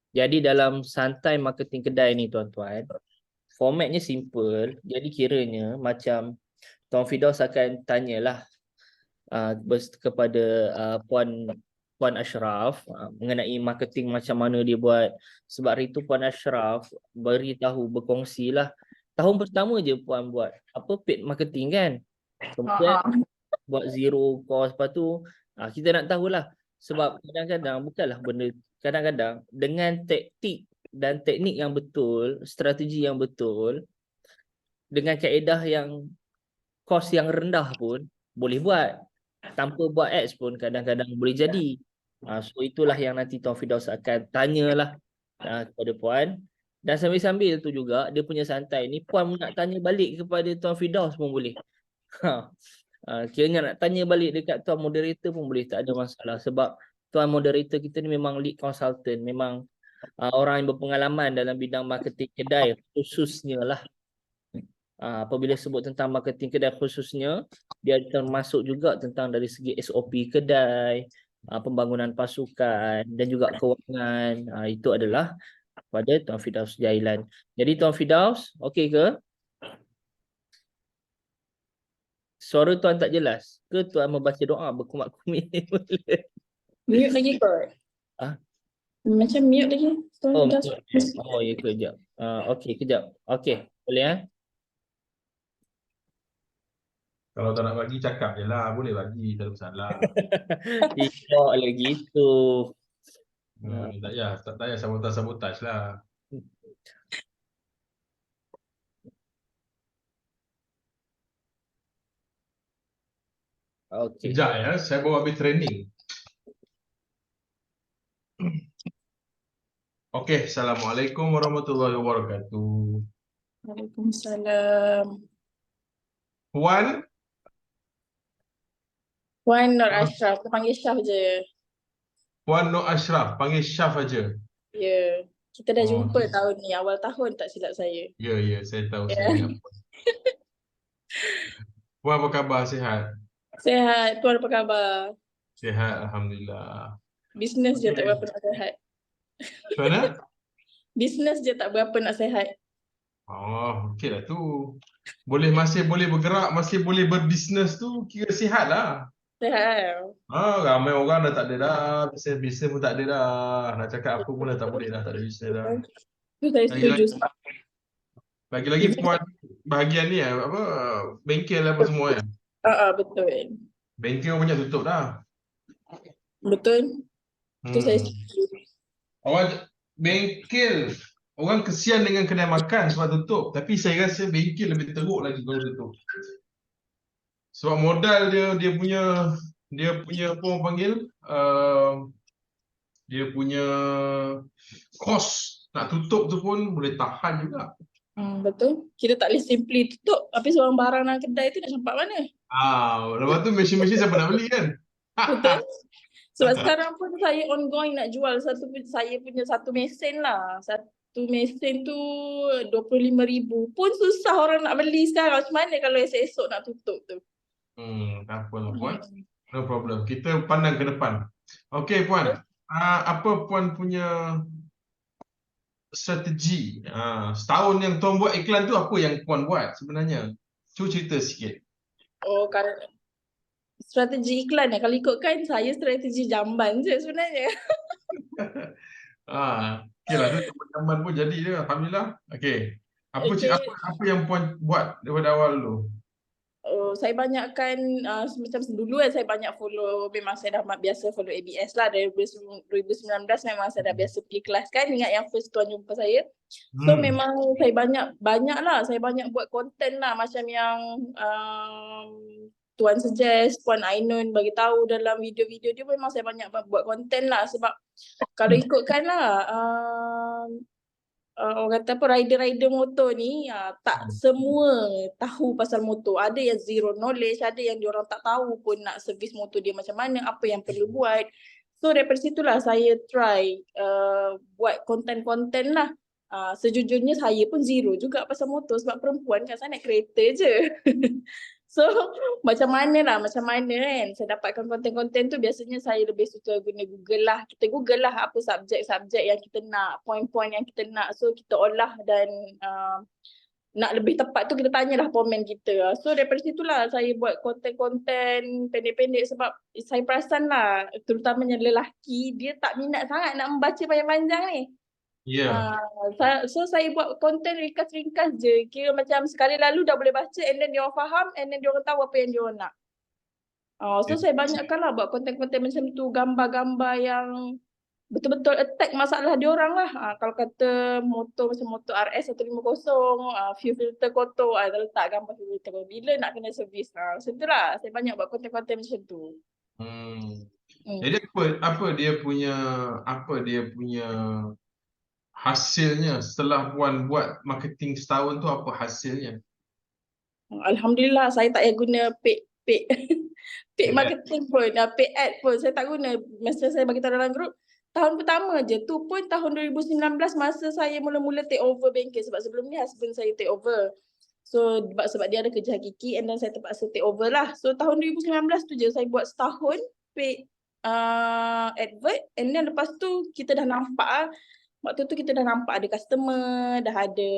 Jadi dalam santai marketing kedai ni tuan-tuan, formatnya simple. Jadi kiranya macam Tuan Firdaus akan tanyalah kepada Puan Ashraf mengenai marketing macam mana dia buat. Sebab hari tu Puan Ashraf berkongsilah. Tahun pertama je Puan buat paid marketing kan. Kemudian buat zero cost. Lepas tu kita nak tahulah. Sebab kadang-kadang bukanlah benda, kadang-kadang dengan taktik dan teknik yang betul, strategi yang betul, dengan kaedah yang kos yang rendah pun boleh buat. Tanpa buat ads pun kadang-kadang boleh jadi. So itulah yang nanti Tuan Firdaus akan tanyalah kepada Puan. Dan sambil-sambil tu juga dia punya santai ni, Puan nak tanya balik kepada Tuan Firdaus pun boleh. Kiranya nak tanya balik dekat Tuan Moderator pun boleh, tak ada masalah. Sebab Tuan Moderator kita ni memang lead consultant, memang orang yang berpengalaman dalam bidang marketing kedai khususnya lah. Apabila sebut tentang marketing kedai khususnya, dia termasuk juga tentang dari segi SOP kedai, pembangunan pasukan dan juga kewangan. Itu adalah pada Tuan Firdaus Jailan. Jadi Tuan Firdaus, okey ke? Suara Tuan tak jelas ke Tuan membaca doa berkumit-kumit? Mute lagi kot. Macam mute lagi. Oh, ya, kejap. Okey, kejap. Okey, boleh Kalau tak nak bagi, cakap je lah. Boleh bagi, tak ada masalah. Tidak lagi itu. Tak payah sabotaj lah. Okey. Sekejap ya, saya baru habis training. Okey, Assalamualaikum warahmatullahi wabarakatuh. Waalaikumsalam. Puan Nur Ashraf, kita panggil Syaf je. Puan Nur Ashraf, panggil Syaf aja. Ya, kita dah jumpa tahun ni, awal tahun tak silap saya. Ya, saya tahu, saya ingat. Puan apa khabar, sihat? Sihat, Tuan apa khabar? Sihat, Alhamdulillah. Bisnes je tak berapa nak sihat. Mana? Bisnes je tak berapa nak sihat. Oh, okey lah tu. Masih boleh bergerak, masih boleh berbisnes tu, kira sihat lah. Sihat. Ramai orang dah tak ada dah. Bisnes pun tak ada dah. Nak cakap apa pun dah tak boleh dah. Tak ada bisnes dah. Itu saya setuju. Lagi-lagi Puan bahagian ni apa, bengkel apa semua ya? Betul. Bengkel banyak tutup dah. Betul. Itu saya setuju. Bengkel, orang kesian dengan kedai makan sebab tutup. Tapi saya rasa bengkel lebih teruk lagi kalau tutup. Sebab modal dia punya apa orang panggil, dia punya kos nak tutup tu pun boleh tahan juga. Betul. Kita tak boleh simply tutup. Tapi seorang barang dalam kedai tu nak campak mana? Lepas tu mesin-mesin siapa nak beli kan? Betul. Sebab sekarang pun saya ongoing nak jual saya punya satu mesin lah. Satu mesin tu 25,000. Pun susah orang nak beli sekarang. Macam mana kalau esok-esok nak tutup tu? Tak apa lah Puan. No problem. Kita pandang ke depan. Okey Puan. Apa Puan punya strategi? Setahun yang Tuan buat iklan tu, apa yang Puan buat sebenarnya? Cuba cerita sikit. Kalau strategi iklan kalau ikutkan saya strategi jamban je sebenarnya. Okey lah, tu jamban pun jadi je. Alhamdulillah. Okey. Apa yang Puan buat daripada awal dulu? Saya banyakkan macam dulu saya banyak follow, memang saya dah biasa follow ABS lah dari 2019. Memang saya dah biasa pergi kelas kan, ingat yang first Tuan jumpa saya. So memang saya banyak lah, saya banyak buat konten lah macam yang Tuan suggest, Puan Ainun bagi tahu dalam video-video dia. Memang saya banyak buat konten lah. Sebab kalau ikutkan lah orang kata apa, rider-rider motor ni tak semua tahu pasal motor. Ada yang zero knowledge, ada yang diorang tak tahu pun nak servis motor dia macam mana, apa yang perlu buat. So daripada situlah saya try buat konten-konten lah. Sejujurnya saya pun zero juga pasal motor sebab perempuan kan, saya naik kereta je. So macam mana kan saya dapatkan konten-konten tu, biasanya saya lebih suka guna Google lah. Kita Google lah apa subjek-subjek yang kita nak, poin-poin yang kita nak. So kita olah dan nak lebih tepat tu kita tanyalah komen kita. So daripada situlah saya buat konten-konten pendek-pendek, sebab saya perasan lah terutamanya lelaki dia tak minat sangat nak membaca panjang-panjang ni. Ya. So saya buat konten ringkas-ringkas je. Kira macam sekali lalu dah boleh baca, and then dia orang faham, and then dia orang tahu apa yang dia orang nak. So saya banyakkan lah buat konten-konten macam tu, gambar-gambar yang betul-betul attack masalah dia orang lah. Kalau kata motor macam motor RS 150, fuel filter kotor, letak gambar fuel filter kotor. Bila nak kena servis. Macam tu lah. Saya banyak buat konten-konten macam tu. Jadi apa dia punya hasilnya setelah Puan buat marketing setahun tu, apa hasilnya? Alhamdulillah, saya tak payah guna paid Paid marketing pun, paid ad pun. Saya tak guna. Masa saya bagi tahu dalam grup, tahun pertama je tu pun tahun 2019 masa saya mula-mula take over bengkel, sebab sebelum ni husband saya take over. So sebab dia ada kerja hakiki, and then saya terpaksa take over lah. So tahun 2019 tu je saya buat setahun paid advert, and then lepas tu kita dah nampak waktu tu kita dah nampak ada customer, dah ada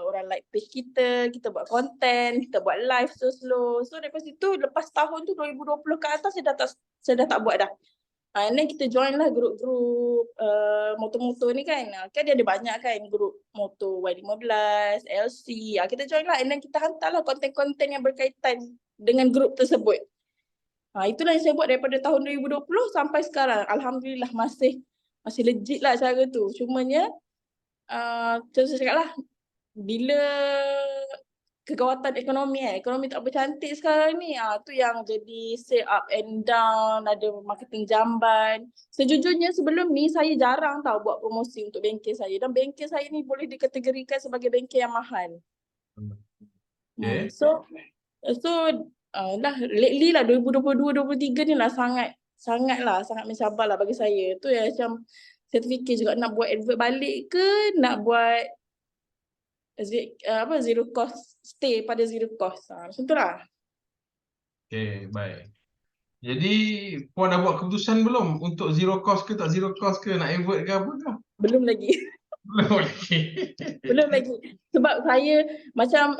orang like page kita buat konten, kita buat live slow. So daripada situ lepas tahun tu 2020 ke atas saya dah tak buat dah. And then kita join lah grup-grup motor-motor ni kan. Kan dia ada banyak kan grup motor Y15, LC. Kita join lah, and then kita hantar lah konten-konten yang berkaitan dengan grup tersebut. Itulah yang saya buat daripada tahun 2020 sampai sekarang. Alhamdulillah masih legit lah cara tu. Cumanya macam saya cakap lah, bila kegawatan ekonomi tak bercantik sekarang ni, tu yang jadi say up and down, ada marketing jamban. Sejujurnya sebelum ni saya jarang tahu buat promosi untuk bengkel saya, dan bengkel saya ni boleh dikategorikan sebagai bengkel yang mahal. Okay. So dah lately lah 2022-2023 ni lah sangat mencabar lah bagi saya. Tu yang macam saya terfikir juga nak buat advert balik ke, nak buat zero cost, stay pada zero cost. Macam tu lah. Okay, baik. Jadi Puan dah buat keputusan belum untuk zero cost ke tak zero cost ke, nak advert ke apa ke? Belum lagi. Belum lagi. Belum lagi. Sebab saya macam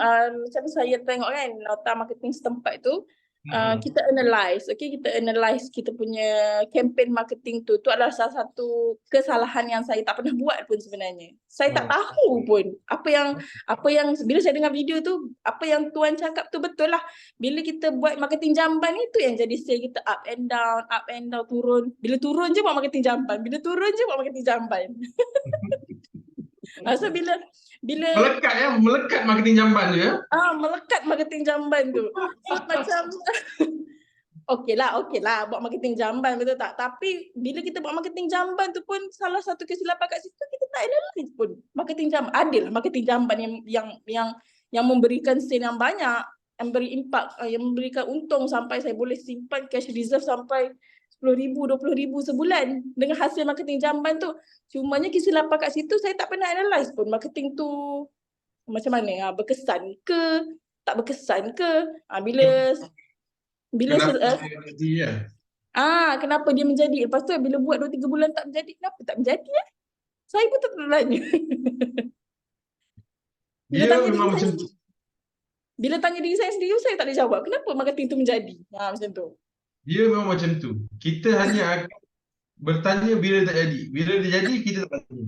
saya tengok kan nota marketing setempat tu, kita analyse kita punya campaign marketing tu adalah salah satu kesalahan yang saya tak pernah buat pun sebenarnya. Saya tak tahu pun apa yang bila saya dengar video tu, apa yang tuan cakap tu betul lah. Bila kita buat marketing jamban itu yang jadi sale kita up and down, turun. Bila turun je buat marketing jamban, bila turun je buat marketing jamban. So bila melekat marketing jamban tu ya. Melekat marketing jamban tu. So macam okey lah buat marketing jamban, betul tak? Tapi bila kita buat marketing jamban tu pun salah satu kesilapan kat situ, kita tak analyse pun marketing jamban. Adalah marketing jamban yang memberikan sale yang banyak, yang beri impact, yang memberikan untung sampai saya boleh simpan cash reserve sampai 10,000, 20,000 sebulan dengan hasil marketing jamban tu. Cumanya kesilapan kat situ, saya tak pernah analyse pun marketing tu macam mana, berkesan ke, tak berkesan ke, kenapa dia menjadi. Lepas tu bila buat 2-3 bulan tak menjadi, kenapa tak menjadi saya pun tak tanya. Bila tanya diri saya sendiri, saya tak boleh jawab kenapa marketing tu menjadi. Macam tu. Dia memang macam tu. Kita hanya akan bertanya bila tak jadi. Bila dia jadi, kita tak tanya.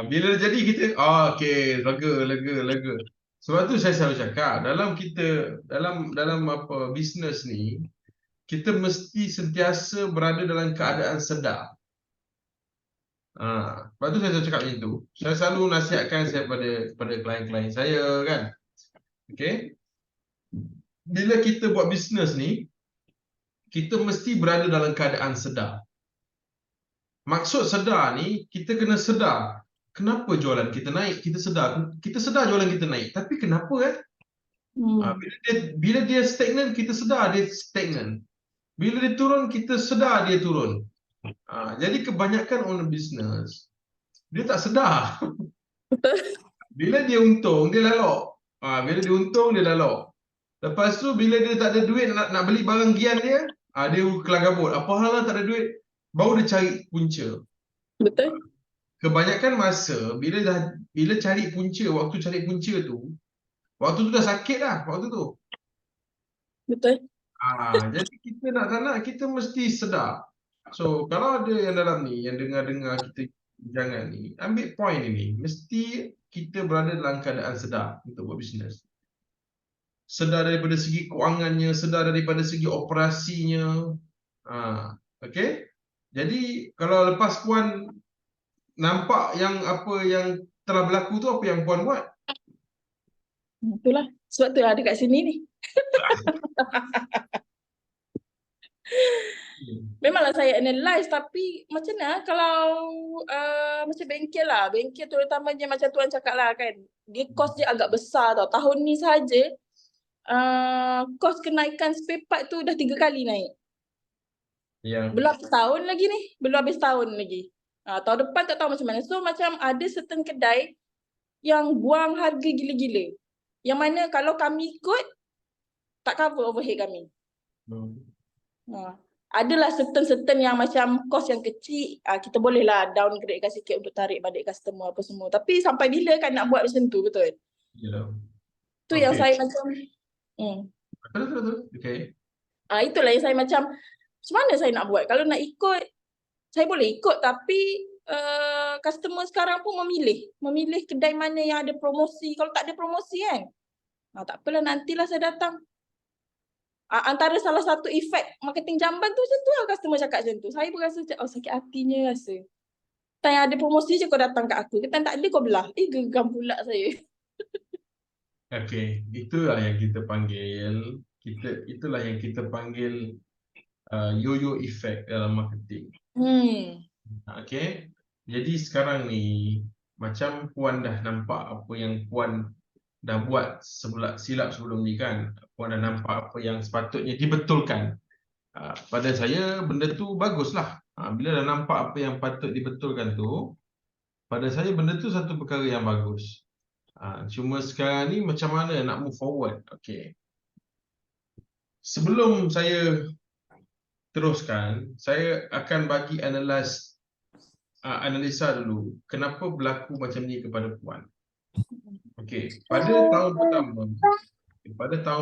Bila dia jadi, kita okey, lega. Sebab tu saya selalu cakap, dalam bisnes ni, kita mesti sentiasa berada dalam keadaan sedar. Sebab tu saya selalu cakap macam tu. Saya selalu nasihatkan pada klien-klien saya kan. Okey. Bila kita buat bisnes ni, kita mesti berada dalam keadaan sedar. Maksud sedar ni, kita kena sedar kenapa jualan kita naik. Kita sedar jualan kita naik. Tapi kenapa kan? Bila dia stagnan, kita sedar dia stagnan. Bila dia turun, kita sedar dia turun. Jadi kebanyakan owner business, dia tak sedar. Bila dia untung, dia lalok. Bila dia untung, dia lalok. Lepas tu bila dia tak ada duit nak beli barang gian dia, dia kelang kabut. Apa hal lah tak ada duit? Baru dia cari punca. Betul. Kebanyakan masa bila cari punca, waktu cari punca tu, waktu tu dah sakit dah waktu tu. Betul. Jadi kita nak tak nak kita mesti sedar. So kalau ada yang dalam ni yang dengar-dengar kita jangan ni, ambil point ini. Mesti kita berada dalam keadaan sedar untuk buat bisnes. Sedar daripada segi kewangannya, sedar daripada segi operasinya. Okay. Jadi kalau lepas puan nampak yang apa yang telah berlaku tu, apa yang puan buat? Itulah. Sebab tu ada kat sini ni. Memanglah saya analyse, tapi macam mana kalau macam bengkel lah. Bengkel terutamanya macam tuan cakap lah kan. Dia kos dia agak besar tau. Tahun ni saja kos kenaikan spare part tu dah 3 kali naik. Belum habis tahun lagi ni. Belum habis tahun lagi. Tahun depan tak tahu macam mana. So macam ada certain kedai yang buang harga gila-gila. Yang mana kalau kami ikut, tak cover overhead kami. Adalah certain yang macam kos yang kecil, kita bolehlah downgradekan sikit untuk tarik balik customer apa semua. Tapi sampai bila kan nak buat macam tu, betul? Ya. Tu yang saya macam Betul. Okay. Itulah yang saya macam mana saya nak buat? Kalau nak ikut, saya boleh ikut, tapi customer sekarang pun memilih kedai mana yang ada promosi. Kalau tak ada promosi kan, tak apalah, nantilah saya datang. Antara salah satu efek marketing jamban tu macam tu lah, customer cakap macam tu. Saya pun rasa macam sakit hatinya rasa. Time ada promosi je kau datang kat aku. Time tak ada kau belah. Geram pula saya. Okay, itulah yang kita panggil yo-yo effect dalam marketing. Okay. Jadi sekarang ni macam puan dah nampak apa yang puan dah buat silap sebelum ni kan. Puan dah nampak apa yang sepatutnya dibetulkan. Pada saya benda tu baguslah. Bila dah nampak apa yang patut dibetulkan tu, pada saya benda tu satu perkara yang bagus. Cuma sekarang ni macam mana nak move forward. Okay. Sebelum saya teruskan, saya akan bagi analisa dulu kenapa berlaku macam ni kepada puan. Okey, pada tahun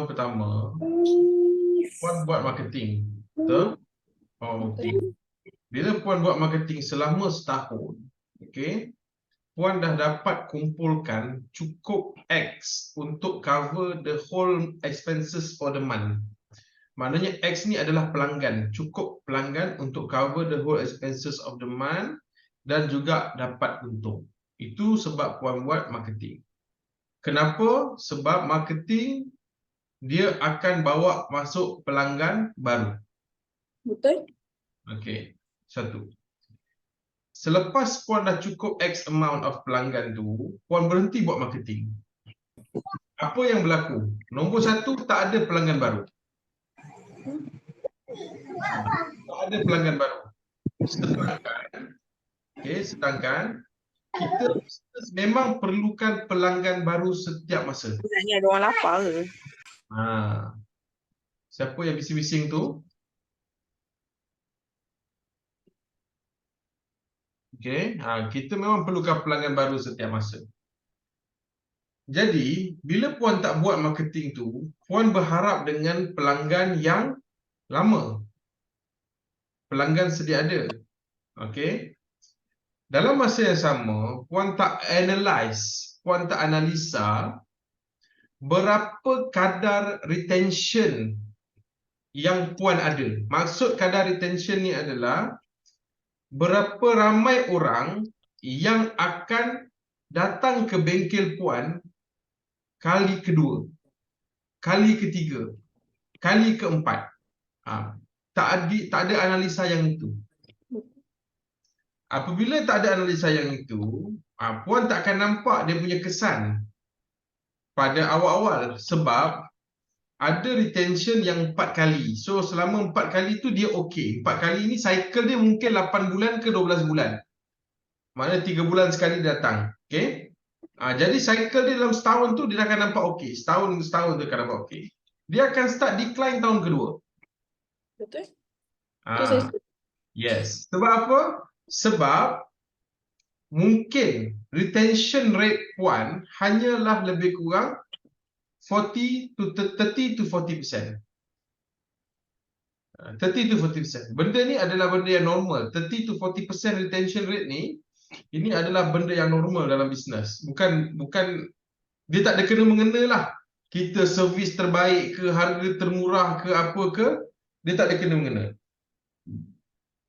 pertama puan buat marketing, betul? Okey. Bila puan buat marketing selama setahun, okey, puan dah dapat kumpulkan cukup X untuk cover the whole expenses for the month. Maknanya X ni adalah pelanggan, cukup pelanggan untuk cover the whole expenses of the month dan juga dapat untung. Itu sebab puan buat marketing. Kenapa? Sebab marketing dia akan bawa masuk pelanggan baru. Betul? Okey, satu. Selepas puan dah cukup X amount of pelanggan tu, puan berhenti buat marketing. Apa yang berlaku? Nombor satu, tak ada pelanggan baru. Tak ada pelanggan baru. Sedangkan kita memang perlukan pelanggan baru setiap masa. Sebenarnya ada orang lapar ke? Siapa yang bising-bising tu? Okay. Kita memang perlukan pelanggan baru setiap masa. Jadi, bila puan tak buat marketing tu, puan berharap dengan pelanggan yang lama. Pelanggan sedia ada. Okay. Dalam masa yang sama, puan tak analisa berapa kadar retention yang puan ada. Maksud kadar retention ni adalah berapa ramai orang yang akan datang ke bengkel puan kali kedua, kali ketiga, kali keempat. Tak ada analisa yang itu. Apabila tak ada analisa yang itu, puan tak akan nampak dia punya kesan pada awal-awal sebab ada retention yang 4 kali. So selama 4 kali tu dia okey. 4 kali ni cycle dia mungkin 8 bulan ke 12 bulan. Maknanya 3 bulan sekali datang. Okey. Jadi cycle dia dalam setahun tu dia akan nampak okey. Setahun dia akan nampak okey. dia akan start decline tahun kedua. Betul? Itu saya Ah, yes. Sebab apa? Sebab mungkin retention rate puan hanyalah lebih kurang 30 to 40%. 30 to 40%. Benda ni adalah benda yang normal. 30 to 40% retention rate ni, ini adalah benda yang normal dalam bisnes. Bukan dia tak ada kena-mengena lah. Kita servis terbaik ke, harga termurah ke, apa ke, dia tak ada kena-mengena.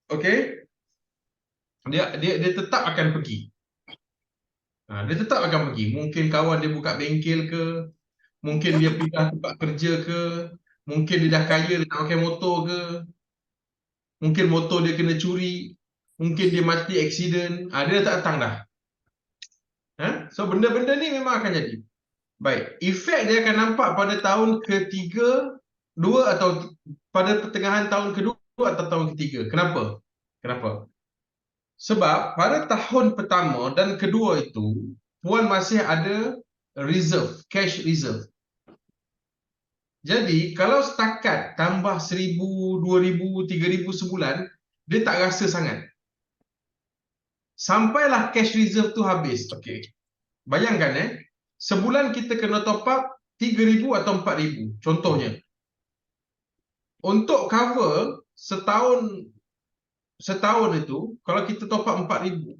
Okay? Dia tetap akan pergi. Dia tetap akan pergi. Mungkin kawan dia buka bengkel ke, mungkin dia pindah tempat kerja ke, mungkin dia dah kaya, dia nak pakai motor ke, mungkin motor dia kena curi, mungkin dia mati aksiden, dia dah tak datang dah. So benda-benda ni memang akan jadi. Baik, efek dia akan nampak pada tahun ketiga, dua atau pada pertengahan tahun kedua atau tahun ketiga. Kenapa? Sebab pada tahun pertama dan kedua itu, puan masih ada reserve, cash reserve. Jadi, kalau setakat tambah 1,000, 2,000, 3,000 sebulan, dia tak rasa sangat. Sampailah cash reserve tu habis. Okey. Bayangkan sebulan kita kena top up 3,000 atau 4,000 contohnya. Untuk cover setahun itu, kalau kita top up 4,000,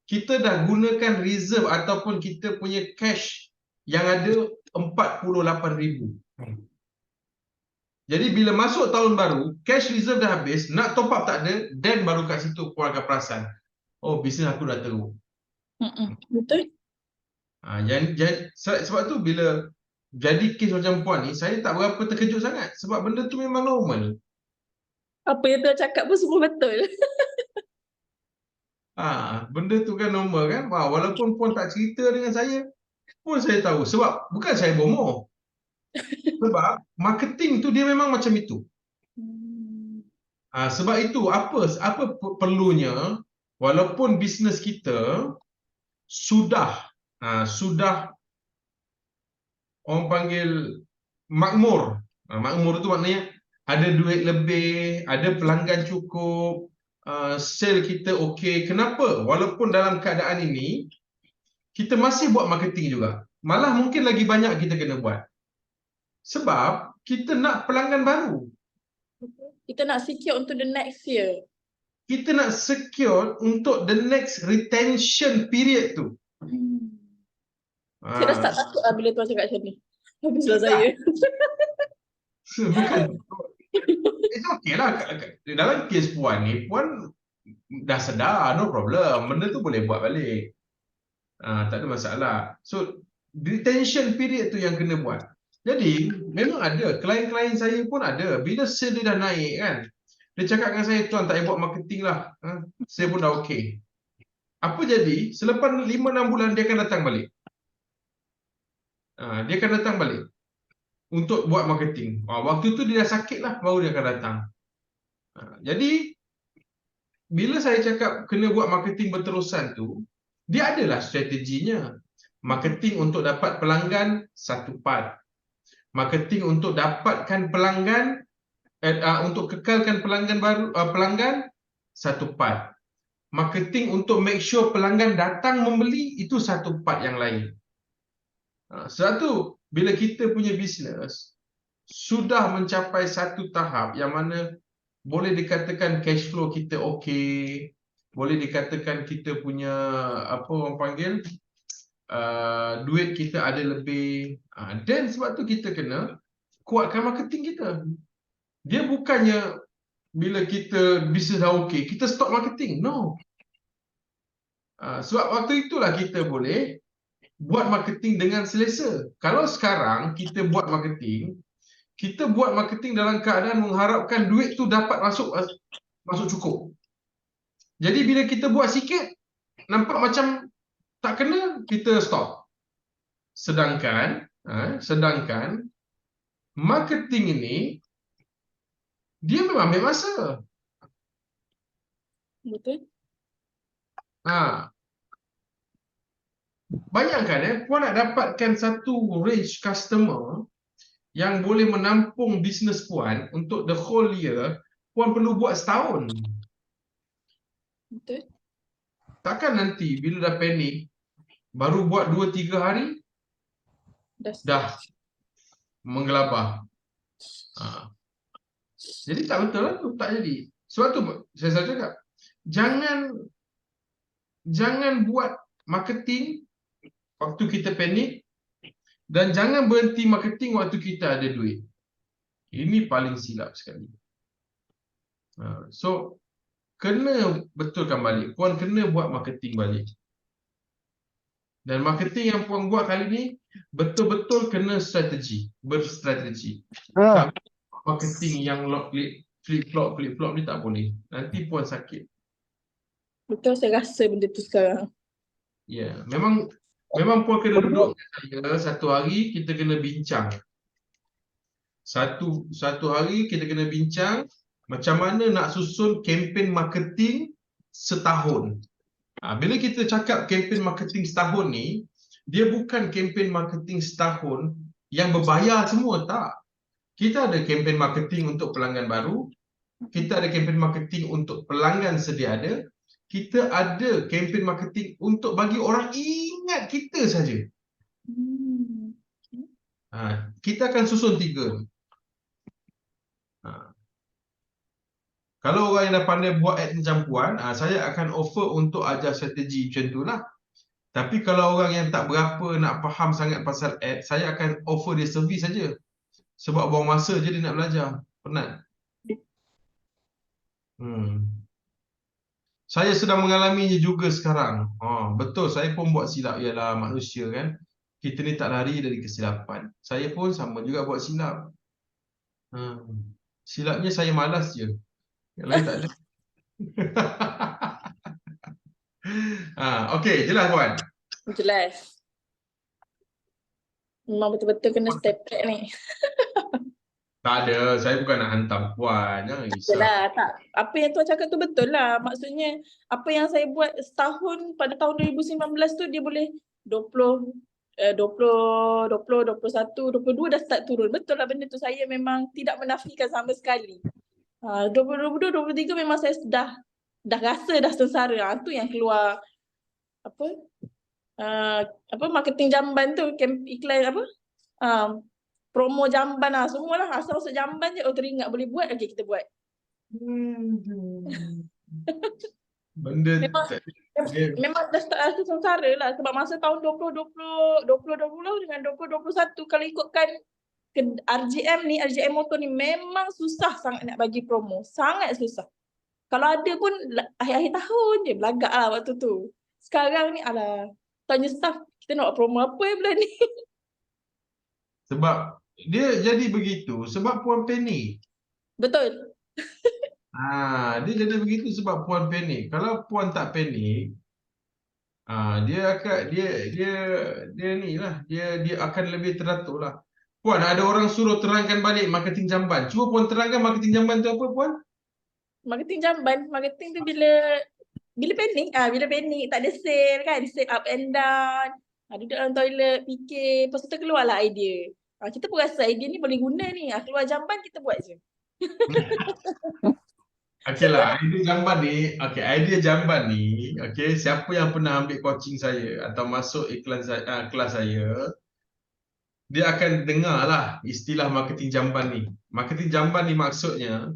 kita dah gunakan reserve ataupun kita punya cash yang ada 48,000. Jadi bila masuk tahun baru, cash reserve dah habis, nak top up tak ada, then baru kat situ puan akan perasan, oh bisnes aku dah teruk. Betul? Sebab tu bila jadi kes macam puan ni, saya tak berapa terkejut sangat. Sebab benda tu memang normal. Apa yang tuan cakap pun semua betul. Benda tu kan normal kan. Walaupun puan tak cerita dengan saya, pun saya tahu. Sebab bukan saya bomoh. Sebab marketing tu dia memang macam itu. Sebab itu apa perlunya, walaupun bisnes kita sudah orang panggil makmur. Makmur itu maknanya ada duit lebih, ada pelanggan cukup, sale kita okey. Kenapa? Walaupun dalam keadaan ini, kita masih buat marketing juga. Malah mungkin lagi banyak kita kena buat. Sebab kita nak pelanggan baru. Kita nak secure untuk the next year. Kita nak secure untuk the next retention period tu. Saya dah tak takut lah bila tuan cakap macam ni. Habislah saya. Bukan. It's okay lah. Dalam kes puan ni, puan dah sedar, no problem. Benda tu boleh buat balik. Tak ada masalah. So, retention period tu yang kena buat. Jadi, memang ada. Klien-klien saya pun ada. Bila sale dia dah naik kan, dia cakap dengan saya, tuan tak payah buat marketing lah. Saya pun dah okey. Apa jadi? Selepas 5-6 bulan, dia akan datang balik. Dia akan datang balik untuk buat marketing. Waktu tu dia dah sakit lah, baru dia akan datang. Jadi, bila saya cakap kena buat marketing berterusan tu, dia adalah strateginya. Marketing untuk dapat pelanggan, satu part. Marketing untuk dapatkan pelanggan, untuk kekalkan pelanggan baru, pelanggan, satu part. Marketing untuk make sure pelanggan datang membeli, itu satu part yang lain. Sebab tu, bila kita punya bisnes sudah mencapai satu tahap yang mana boleh dikatakan cash flow kita okey, boleh dikatakan kita punya apa orang panggil duit kita ada lebih, dan sebab tu kita kena kuatkan marketing kita. Dia bukannya bila kita bisnes dah okey, kita stop marketing. No. Sebab waktu itulah kita boleh buat marketing dengan selesa. Kalau sekarang kita buat marketing dalam keadaan mengharapkan duit tu dapat masuk cukup. Jadi bila kita buat sikit, nampak macam tak kena, kita stop. Sedangkan marketing ini dia memang ambil masa. Betul? Bayangkan puan nak dapatkan satu range customer yang boleh menampung bisnes puan untuk the whole year, puan perlu buat setahun. Betul. Takkan nanti bila dah panik, baru buat 2-3 hari, dah menggelabah. Jadi tak betul lah tu, tak jadi. Sebab tu saya cakap, jangan buat marketing waktu kita panik dan jangan berhenti marketing waktu kita ada duit. Ini paling silap sekali. So, kena betulkan balik. Puan kena buat marketing balik. Dan marketing yang puan buat kali ni betul-betul kena berstrategi. Tak marketing yang flip-flop ni tak boleh. Nanti puan sakit. Betul, saya rasa benda tu sekarang. Ya, memang puan kena duduk dengan saya satu hari, kita kena bincang. Satu hari kita kena bincang macam mana nak susun kempen marketing setahun. Bila kita cakap kempen marketing setahun ni, dia bukan kempen marketing setahun yang berbayar semua, tak. Kita ada kempen marketing untuk pelanggan baru, kita ada kempen marketing untuk pelanggan sedia ada, kita ada kempen marketing untuk bagi orang ingat kita saja. Kita akan susun 3. Kalau orang yang dah pandai buat ad macam puan, saya akan offer untuk ajar strategi macam tu lah. Tapi kalau orang yang tak berapa nak faham sangat pasal ad, saya akan offer dia servis saja. Sebab buang masa je dia nak belajar. Penat. Saya sedang mengalaminya juga sekarang. Betul, saya pun buat silap. Ialah manusia kan. Kita ni tak lari dari kesilapan. Saya pun sama juga buat silap. Silapnya saya malas je. Yang lain tak ada. Okey, jelas puan? Jelas. Memang betul-betul kena step back ni. Tak ada, saya bukan nak hantam puan. Jangan risau. Yalah, tak. Apa yang tuan cakap tu betul lah. Maksudnya, apa yang saya buat setahun pada tahun 2019 tu, dia boleh 20, 21, 22 dah start turun. Betul lah benda tu. Saya memang tidak menafikan sama sekali. 2022, 23 memang saya dah rasa dah sengsara. Tu yang keluar marketing jamban tu, iklan promo jamban lah, semua lah. Asal masuk jamban je, teringat boleh buat, okey kita buat. Benda memang dah start rasa sengsara lah. Sebab masa tahun 2020 dengan 2021, kalau ikutkan RGM ni, RGM motor ni memang susah sangat nak bagi promo. Sangat susah. Kalau ada pun akhir-akhir tahun je, belagak lah waktu tu. Sekarang ni, tanya staff, kita nak buat promo apa bulan ni? Sebab dia jadi begitu sebab puan panik. Betul. Dia jadi begitu sebab puan panik. Kalau puan tak panik, dia akan lebih teratur lah. Puan, ada orang suruh terangkan balik marketing jamban. Cuba puan terangkan marketing jamban tu apa, puan? Marketing jamban, marketing tu bila panik, bila panik tak ada sale kan, sale up and down. Duduk dalam toilet, fikir, lepas tu terkeluarlah idea. Kita pun rasa idea ni boleh guna ni. Keluar jamban, kita buat je. Okeylah, idea jamban ni, siapa yang pernah ambil coaching saya atau masuk iklan kelas saya, dia akan dengar lah istilah marketing jamban ni. Marketing jamban ni maksudnya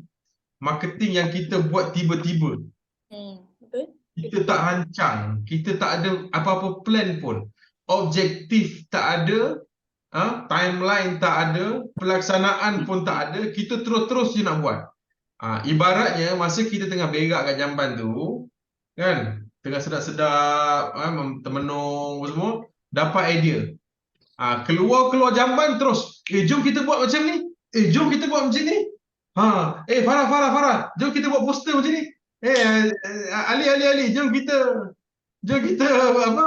marketing yang kita buat tiba-tiba. Betul. Kita tak rancang, kita tak ada apa-apa plan pun. Objektif tak ada, timeline tak ada, pelaksanaan pun tak ada, kita terus-terus je nak buat. Ibaratnya masa kita tengah berak kat jamban tu, kan, tengah sedap-sedap, termenung semua, dapat idea. Keluar jamban terus, jom kita buat macam ni, jom kita buat macam ni. Farah, jom kita buat poster macam ni. Ali, jom kita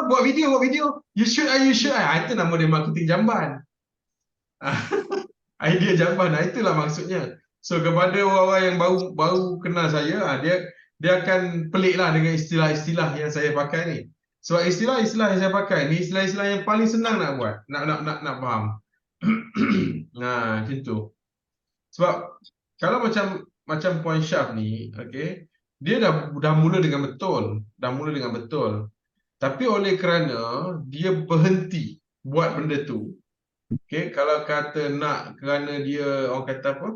buat video. You should. Itu nama dia marketing jamban. Idea jamban, itulah maksudnya. So kepada orang-orang yang baru kenal saya, dia akan pelik lah dengan istilah-istilah yang saya pakai ni. Sebab istilah-istilah yang saya pakai ni istilah-istilah yang paling senang nak buat, nak faham. Nah, macam tu. Sebab kalau macam Puan Syaf ni, okey, dia dah mula dengan betul, Tapi oleh kerana dia berhenti buat benda tu, okey, kalau kata nak kerana dia orang kata apa?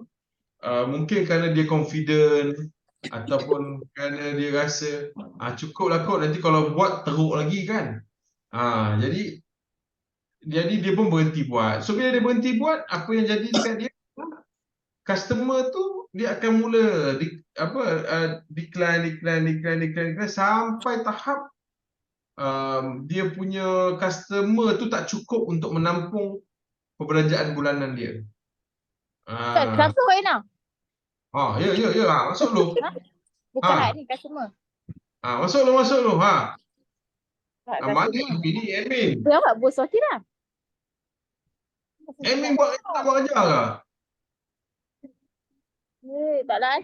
Mungkin kerana dia confident ataupun kerana dia rasa cukuplah kot, nanti kalau buat teruk lagi kan. Jadi dia pun berhenti buat. So bila dia berhenti buat, apa yang jadi dekat dia? Customer tu dia akan mula decline sampai tahap dia punya customer tu tak cukup untuk menampung perbelanjaan bulanan dia. Ah, Kenapa Wak Ina? masuk lu. Bukan Ha, hak ni customer. masuk lu. Hak Mana customer. ini admin? Dia awak bos sorti lah. Admin buat tak buat kerja ke? Taklah.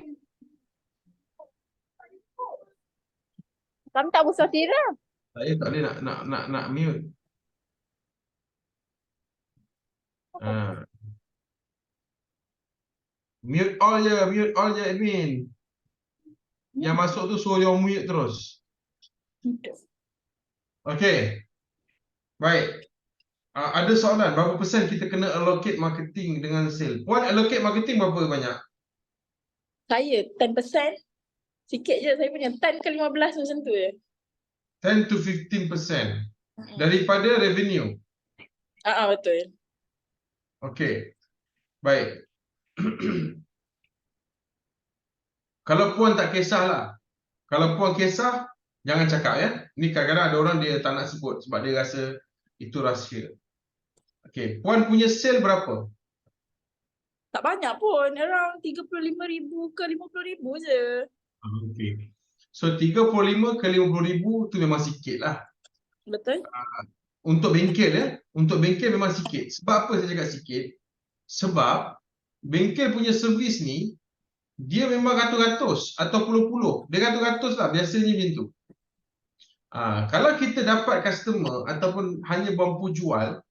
Kami tak bos sorti lah. Saya tak boleh nak mute. Ha. Mute all je admin. Yang masuk tu suruh dia mute terus. Okey. Baik. Ada soalan, berapa persen kita kena allocate marketing dengan sale? Puan allocate marketing berapa banyak? Saya 10%. Sikit je saya punya 10 ke 15 macam tu je. 10 to 15% daripada revenue. Betul. Okey. Baik. Kalau puan tak kisahlah. Kalau puan kisah, jangan cakap ya. Ni kadang-kadang ada orang dia tak nak sebut sebab dia rasa itu rahsia. Okey, puan punya sale berapa? Tak banyak pun. Around 35,000 ke 50,000 je. Okey. So 35 ke 50,000 tu memang sikit lah. Betul? Untuk bengkel ya. Untuk bengkel memang sikit. Sebab apa saya cakap sikit? Sebab bengkel punya servis ni dia memang ratus-ratus atau puluh-puluh. Dia ratus-ratus lah biasanya macam tu. Kalau kita dapat customer ataupun hanya mampu jual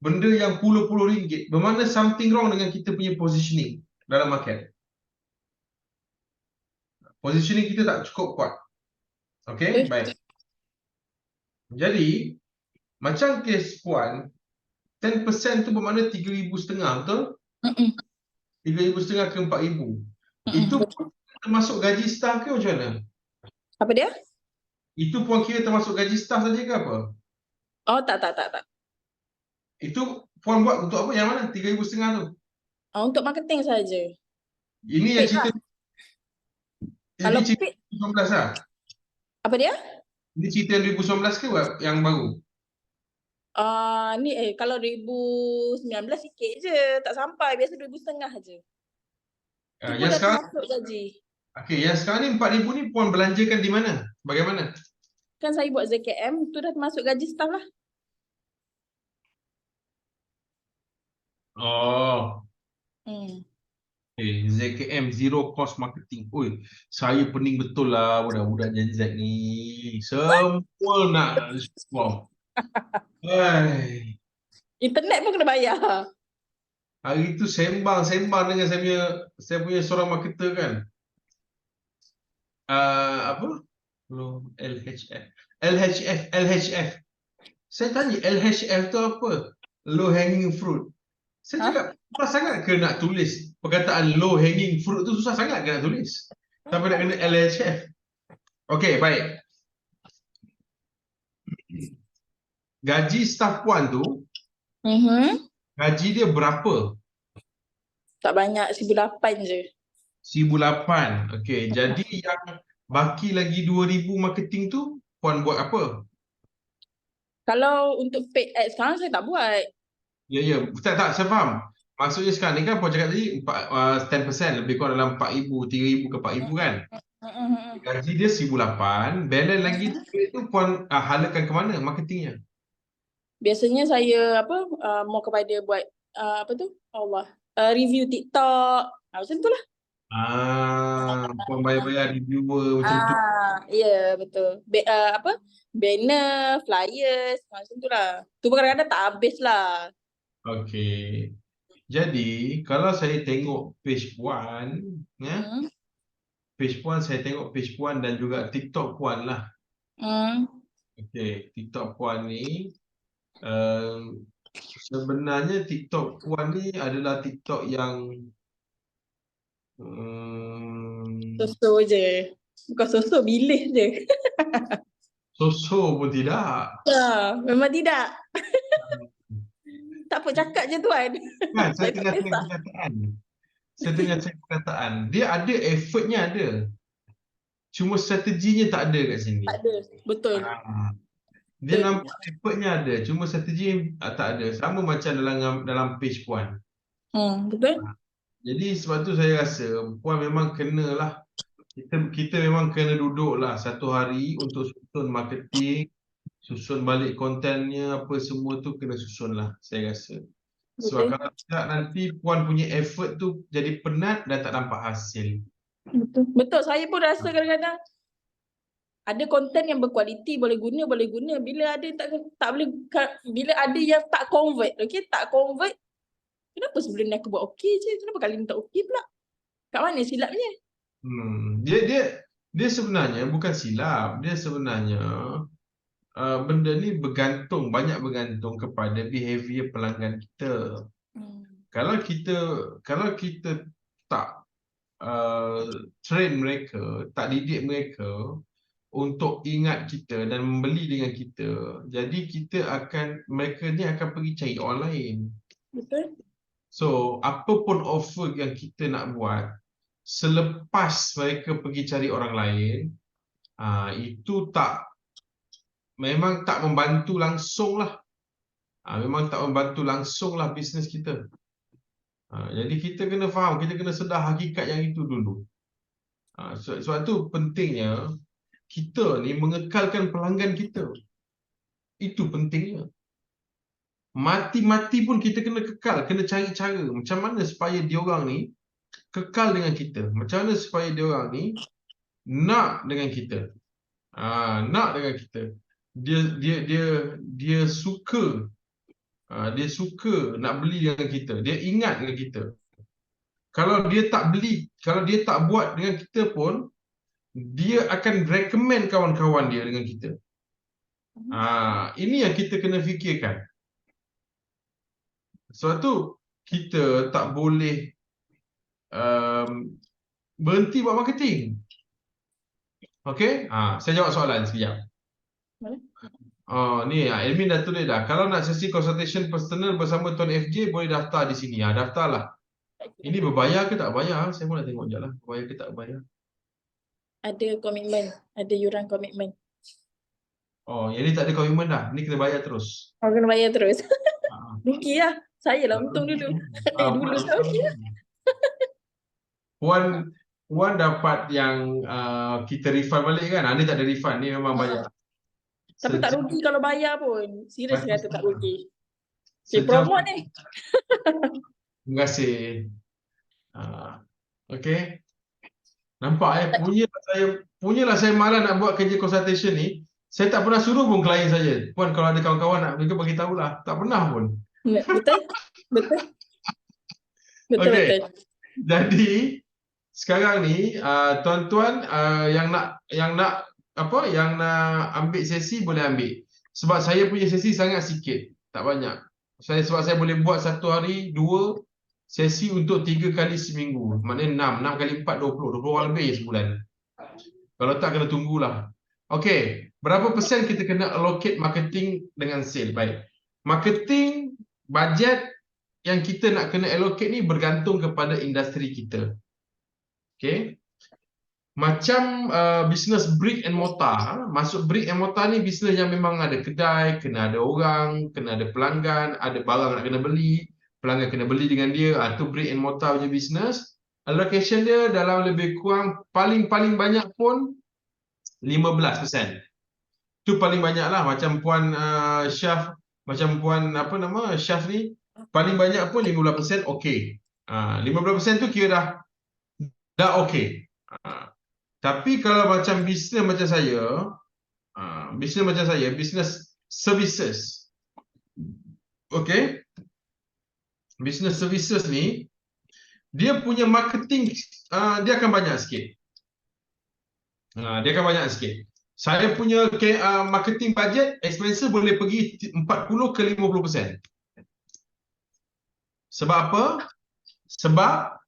benda yang puluh-puluh ringgit, bermakna something wrong dengan kita punya positioning dalam market. Positioning kita tak cukup kuat. Okey, baik. Jadi, macam kes puan, 10% tu bermakna 3,500 betul? 3,500 ke 4,000. Itu termasuk gaji staff ke macam mana? Apa dia? Itu puan kira termasuk gaji staff saja ke apa? Oh, tak. Itu puan buat untuk apa? Yang mana? 3,500 tu? Untuk marketing saja. Ini yang Paid cerita lah. Kalau ini cerita paid, 2019 lah. apa dia? Ini cerita 2019 ke yang baru? Kalau 2019 sikit je. Tak sampai. Biasa 2,500 je. Tu pun Yang dah sekarang, termasuk gaji. yang sekarang ni 4,000 ni puan belanjakan di mana? Bagaimana? Kan saya buat ZKM, tu dah termasuk gaji staff lah. Oh, ZKM Zero Cost Marketing. Oi, saya pening betul lah budak-budak Gen Z ni. Semua nak respond. Hai. Internet pun kena bayar. Hari tu sembang dengan saya punya seorang marketer kan. Apa? LHF. Saya tanya LHF tu apa? Low hanging fruit. Saya cakap susah sangat ke nak tulis perkataan low hanging fruit tu, susah sangat ke nak tulis. Sampai nak kena LHF. Okey, baik. Gaji staf puan tu, gaji dia berapa? Tak banyak, 1,800 je. 1,800. Okey, jadi yang baki lagi 2,000 marketing tu puan buat apa? Kalau untuk paid ad sekarang saya tak buat. Ya, tak, saya faham. Maksudnya sekarang ni kan puan cakap tadi 10%, lebih kurang dalam 4,000, 3,000 ke 4,000 kan? Gaji dia 1,800, balance lagi duit tu puan halakan ke mana marketingnya? Biasanya saya mau kepada buat review TikTok. Macam tu lah. Puan bayar reviewer macam tu. Ya, betul. Banner, flyers, macam tu lah. Tu pun kadang-kadang tak habis lah. Okey. Jadi kalau saya tengok page Puan, ya, Hmm. page Puan, saya tengok page Puan dan juga TikTok Puan lah. Hmm. Okey, TikTok Puan ni sebenarnya TikTok Puan ni adalah TikTok yang So je. Bukan so bilih je. so-so pun tidak. Ya, memang tidak. Tak apa cakap je tuan. Kan, saya Saya tak tengah cari kisah. perkataan. Saya tengah cari perkataan. Dia ada effortnya ada. Cuma strateginya tak ada kat sini. Tak ada. Betul. Dia Betul. nampak effortnya ada. Cuma strategi tak ada. Sama macam dalam page Puan. Betul. Jadi sebab tu saya rasa Puan memang kenalah. Kita memang kena duduk lah satu hari untuk susun marketing, susun balik kontennya, apa semua tu kena susun lah saya rasa. Sebab Betul. kalau tidak nanti Puan punya effort tu jadi penat dan tak nampak hasil. Betul. Betul. Saya pun rasa kadang-kadang ada konten yang berkualiti, boleh guna. Bila ada yang tak boleh, bila ada yang tak convert, okey, tak convert, kenapa sebelum ni aku buat okey je? Kenapa kali ni tak okey pula? Kat mana silapnya? Dia sebenarnya bukan silap. Dia sebenarnya benda ni banyak bergantung kepada behavior pelanggan kita. Kalau kita tak train mereka, tak didik mereka untuk ingat kita dan membeli dengan kita, jadi mereka ni akan pergi cari orang lain. Betul. So, apapun offer yang kita nak buat, selepas mereka pergi cari orang lain, itu memang tak membantu langsung lah. Memang tak membantu langsung lah bisnes kita. Jadi kita kena faham, kita kena sedar hakikat yang itu dulu. Sebab tu pentingnya kita ni mengekalkan pelanggan kita. Itu pentingnya. Mati-mati pun kita kena kekal, kena cari cara macam mana supaya diorang ni kekal dengan kita. Macam mana supaya diorang ni nak dengan kita. Nak dengan kita. Dia suka. Dia suka nak beli dengan kita. Dia ingat dengan kita. Kalau dia tak beli, kalau dia tak buat dengan kita pun, dia akan recommend kawan-kawan dia dengan kita. Ini yang kita kena fikirkan. Sebab tu kita tak boleh berhenti buat marketing. Okey? Saya jawab soalan sekejap. Boleh. Ni admin dah tulis dah. Kalau nak sesi consultation personal bersama Tuan FJ, boleh daftar di sini. Daftarlah. Ini berbayar ke tak bayar? Saya pun nak tengok je lah. Berbayar ke tak bayar? Ada komitmen. Ada yuran komitmen. Yang ni tak ada komitmen dah. Ni kena bayar terus. Kena bayar terus. Ah. Rugi lah. Saya lah untung dulu. Dulu tak okey lah. Puan dapat yang kita refund balik kan? Ni tak ada refund. Ni memang bayar. Tapi tak rugi kalau bayar pun. Serius kata tak rugi. Sejam. Promote ni. Terima kasih. Okey. Nampak punyalah saya malas nak buat kerja consultation ni. Saya tak pernah suruh pun klien saya. Puan kalau ada kawan-kawan nak mereka bagi tahulah. Tak pernah pun. Betul? Betul. Betul, Okey. betul. Jadi sekarang ni tuan-tuan yang nak ambil sesi boleh ambil. Sebab saya punya sesi sangat sikit, tak banyak. Sebab saya boleh buat satu hari 2 sesi untuk 3 kali seminggu. Maknanya 6 kali 4 20 orang lebih sebulan. Kalau tak kena tunggulah. Okey, berapa persen kita kena allocate marketing dengan sale? Baik. Marketing budget yang kita nak kena allocate ni bergantung kepada industri kita. Okey. Macam bisnes brick and mortar. Masuk brick and mortar ni bisnes yang memang ada kedai, kena ada orang, kena ada pelanggan, ada barang nak kena beli, pelanggan kena beli dengan dia. Tu brick and mortar punya bisnes. Allocation dia dalam lebih kurang paling banyak pun 15%. Tu paling banyak lah. Macam Puan Syaf, macam Puan Syaf ni, paling banyak pun 15% okey. 15% tu kira dah okey. Tapi kalau macam bisnes macam saya, bisnes services. Okey. business services ni, dia punya marketing dia akan banyak sikit. Dia akan banyak sikit. Saya punya marketing budget expenses boleh pergi 40 ke 50%. Sebab apa? Sebab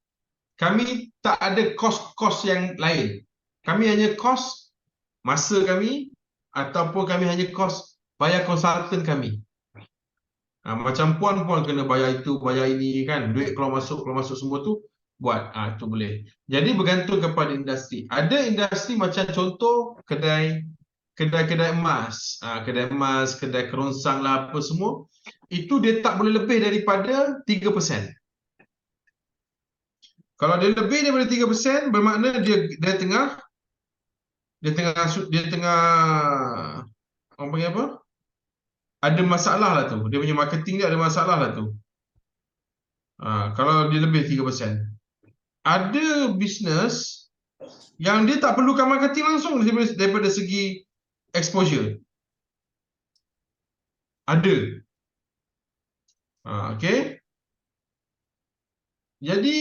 kami tak ada kos-kos yang lain. Kami hanya kos masa kami ataupun kami hanya kos bayar konsultan kami. Macam puan kena bayar itu, bayar ini kan. Duit keluar masuk semua tu buat. Itu boleh. Jadi bergantung kepada industri. Ada industri macam contoh kedai emas. Kedai emas, kedai kerongsang lah apa semua. Itu dia tak boleh lebih daripada 3%. Kalau dia lebih daripada 3%, bermakna dia tengah orang panggil apa? Ada masalah lah tu. Dia punya marketing dia ada masalah lah tu. Kalau dia lebih 3%. Ada bisnes yang dia tak perlukan marketing langsung daripada segi exposure. Ada. Okay. Jadi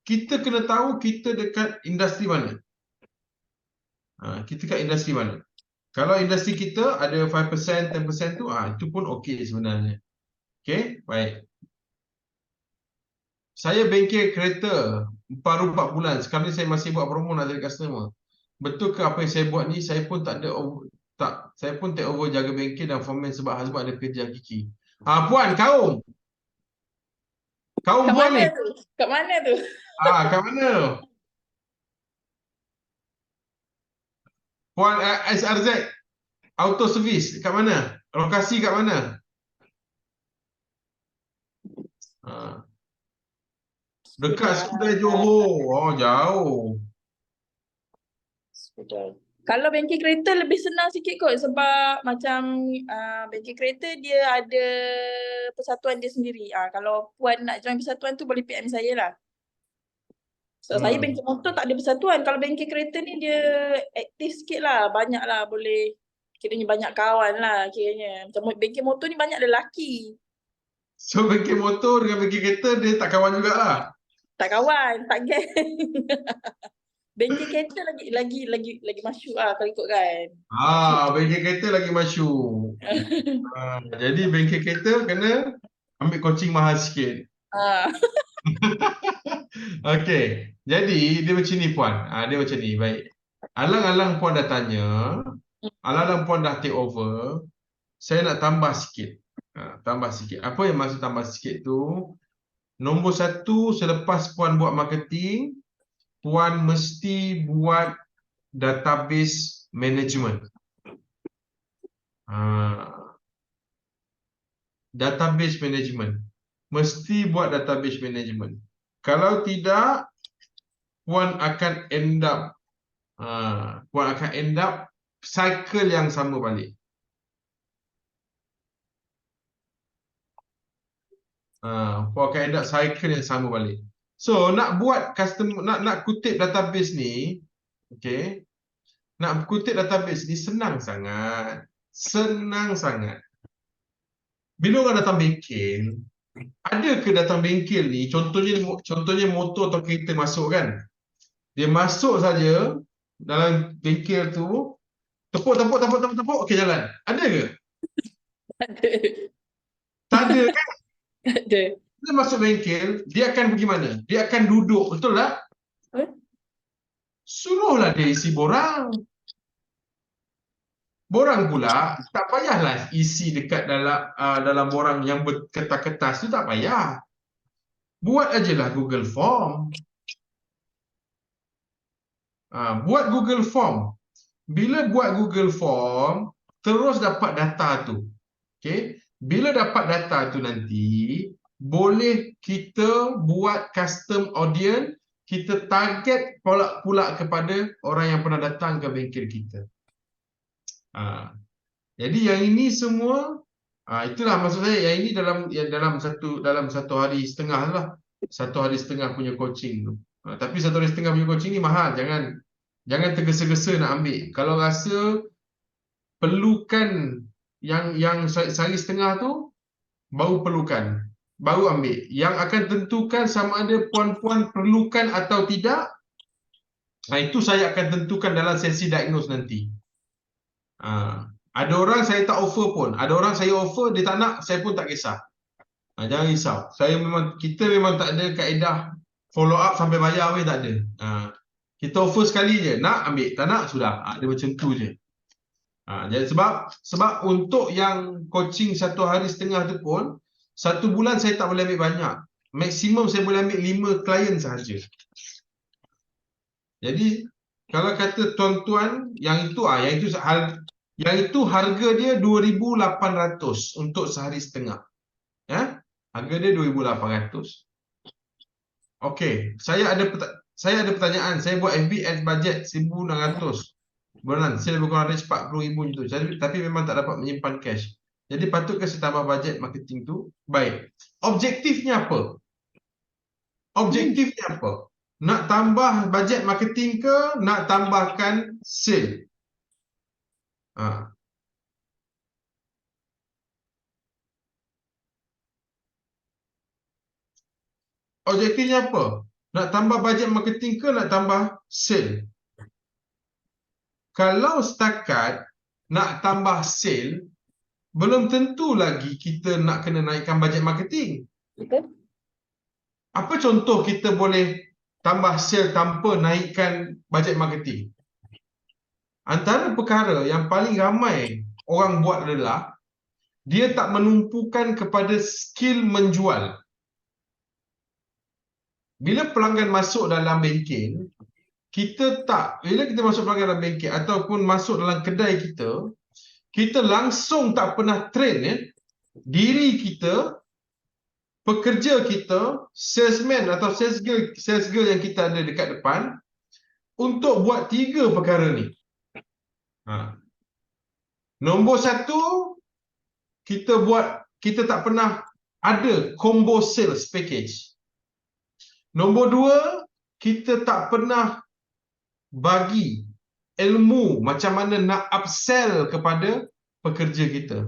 kita kena tahu kita dekat industri mana. Kita kat industri mana. Kalau industri kita ada 5%, 10% tu, itu pun okey sebenarnya. Okey, baik. Saya bengkel kereta baru 4 bulan. Sekarang ni saya masih buat promo nak cari customer. Betul ke apa yang saya buat ni? Saya pun tak ada saya pun take over jaga bengkel dan foreman sebab husband ada kerja kiki. Puan, kaum. Kaum Kat puan mana ni. tu? Kat mana tu? Kat mana? Puan SRZ Auto Service kat mana? Lokasi kat mana? Dekat Skudai Johor. Jauh. Kalau bengkel kereta lebih senang sikit kot sebab macam bengkel kereta dia ada persatuan dia sendiri. Kalau puan nak join persatuan tu boleh PM saya lah. So saya bengkel motor tak ada persatuan. Kalau bengkel kereta ni dia aktif sikit lah. Banyak lah boleh. Kiranya banyak kawan lah kiranya. Macam bengkel motor ni banyak lelaki. So bengkel motor dengan bengkel kereta dia tak kawan jugalah. Tak kawan, tak geng. Bengkel kereta lagi masyuk lah kalau ikutkan. Bengkel kereta lagi masyuk. Jadi bengkel kereta kena ambil coaching mahal sikit. Okey. Jadi dia macam ni puan. Dia macam ni, baik. Alang-alang puan dah tanya, alang-alang puan dah take over, saya nak tambah sikit. Tambah sikit. Apa yang maksud tambah sikit tu? Nombor satu, selepas puan buat marketing, puan mesti buat database management. Database management. Mesti buat database management. Kalau tidak, puan akan end up cycle yang sama balik. Puan akan end up cycle yang sama balik. So nak buat nak kutip database ni, okey. Nak kutip database ni senang sangat. Senang sangat. Bila orang datang bengkel, ada ke datang bengkel ni, contohnya motor atau kereta masuk kan. Dia masuk saja dalam bengkel tu, tepuk, okey jalan. Ada ke? Tak ada. Tak ada kan? Tak ada. Dia masuk bengkel, dia akan pergi mana? Dia akan duduk, betul tak? Suruhlah dia isi borang. Borang pula, tak payahlah isi dekat dalam borang yang berkertas-kertas tu, tak payah. Buat ajalah Google Form. Buat Google Form. Bila buat Google Form, terus dapat data tu. Okay? Bila dapat data tu nanti, boleh kita buat custom audience, kita target pula kepada orang yang pernah datang ke bengkel kita. Jadi yang ini semua, itulah maksud saya, yang ini dalam satu hari setengah lah. 1 hari setengah punya coaching tu. Tapi 1 hari setengah punya coaching ni mahal, jangan tergesa-gesa nak ambil. Kalau rasa perlukan yang sehari setengah tu, baru perlukan. baru ambil. Yang akan tentukan sama ada puan-puan perlukan atau tidak, itu saya akan tentukan dalam sesi diagnose nanti. Ada orang saya tak offer pun, ada orang saya offer, dia tak nak, saya pun tak kisah. Jangan risau. Kita memang tak ada kaedah follow up sampai bayar pun tak ada. Kita offer sekali je, nak ambil, tak nak sudah. Dia macam tu je. Jadi sebab untuk yang coaching 1 hari setengah tu pun, 1 bulan saya tak boleh ambil banyak. Maksimum saya boleh ambil 5 klien sahaja. Jadi kalau kata tuan-tuan, yang itu harga dia 2,800 untuk sehari setengah. Harga dia 2,800. Okey, saya ada pertanyaan. Saya buat FB ads budget 1,600 bulan. Saya lebih kurang ada 40,000 itu. Tapi memang tak dapat menyimpan cash. Jadi patutkah saya tambah bajet marketing tu? Baik. Objektifnya apa? Objektifnya apa? Nak tambah bajet marketing ke? Nak tambahkan sale? Objektifnya apa? Nak tambah bajet marketing ke? Nak tambah sale? Kalau setakat nak tambah sale, belum tentu lagi kita nak kena naikkan bajet marketing. Betul. Apa contoh kita boleh tambah sale tanpa naikkan bajet marketing? Antara perkara yang paling ramai orang buat adalah dia tak menumpukan kepada skill menjual. Bila pelanggan masuk dalam bengkel, bila kita masuk pelanggan dalam bengkel ataupun masuk dalam kedai kita langsung tak pernah train diri kita, pekerja kita, salesman atau sales girl yang kita ada dekat depan untuk buat 3 perkara ni. Nombor 1, kita tak pernah ada combo sales package. Nombor 2, kita tak pernah bagi ilmu macam mana nak upsell kepada pekerja kita.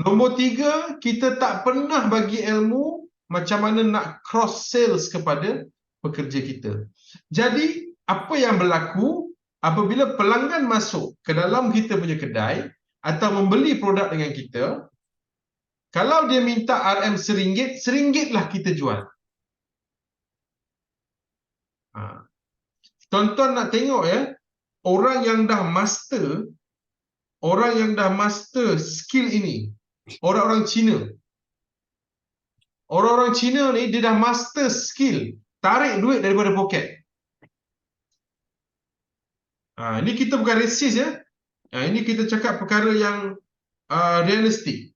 Nombor 3, kita tak pernah bagi ilmu macam mana nak cross sales kepada pekerja kita. Jadi, apa yang berlaku apabila pelanggan masuk ke dalam kita punya kedai atau membeli produk dengan kita, kalau dia minta RM RM1, RM1 lah kita jual. Tuan-tuan nak tengok orang yang dah master skill ini, orang-orang Cina. Orang-orang Cina ni dia dah master skill tarik duit daripada poket. Ini kita bukan resis ini kita cakap perkara yang realistik.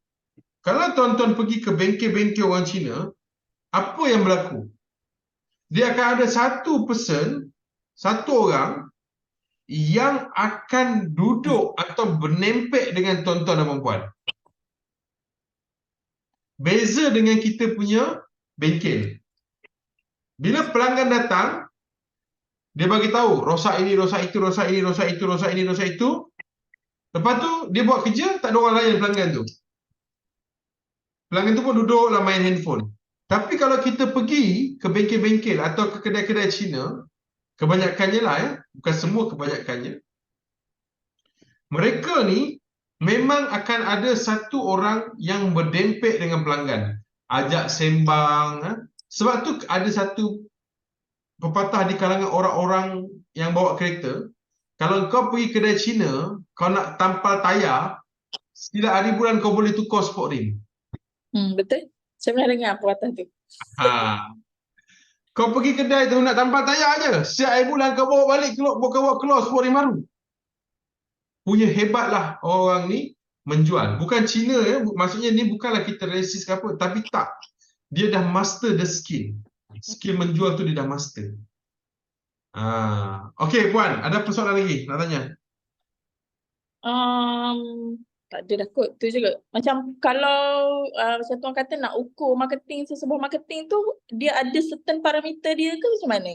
Kalau tuan-tuan pergi ke bengkel-bengkel orang Cina, apa yang berlaku? Dia akan ada satu orang yang akan duduk atau bernempek dengan tuan-tuan dan puan-puan. Beza dengan kita punya bengkel. Bila pelanggan datang, dia bagi tahu rosak ini, rosak itu, rosak ini, rosak itu, rosak ini, rosak itu. Lepas tu dia buat kerja, tak ada orang layan pelanggan tu. Pelanggan tu pun duduklah main handphone. Tapi kalau kita pergi ke bengkel-bengkel atau ke kedai-kedai Cina, kebanyakannya lah bukan semua, kebanyakannya, mereka ni memang akan ada satu orang yang berdempek dengan pelanggan, ajak sembang. Sebab tu ada satu pepatah di kalangan orang-orang yang bawa kereta, kalau kau pergi kedai Cina, kau nak tampal tayar, setiap hari bulan kau boleh tukar sport rim. Betul. Saya pernah dengar pepatah tu. Kau pergi kedai tu nak tampal tayar je, setiap hari bulan kau bawa balik, kau bawa keluar sport rim baru. Punya hebatlah orang ni menjual. Bukan Cina maksudnya ni bukanlah kita resis ke apa, tapi tak. Dia dah master the skill. Skill menjual tu dia dah master. Okey puan, ada persoalan lagi nak tanya? Tak ada dah kot. Tu juga. Macam kalau macam tuan kata nak ukur marketing, sesebuah marketing tu, dia ada certain parameter dia ke macam mana?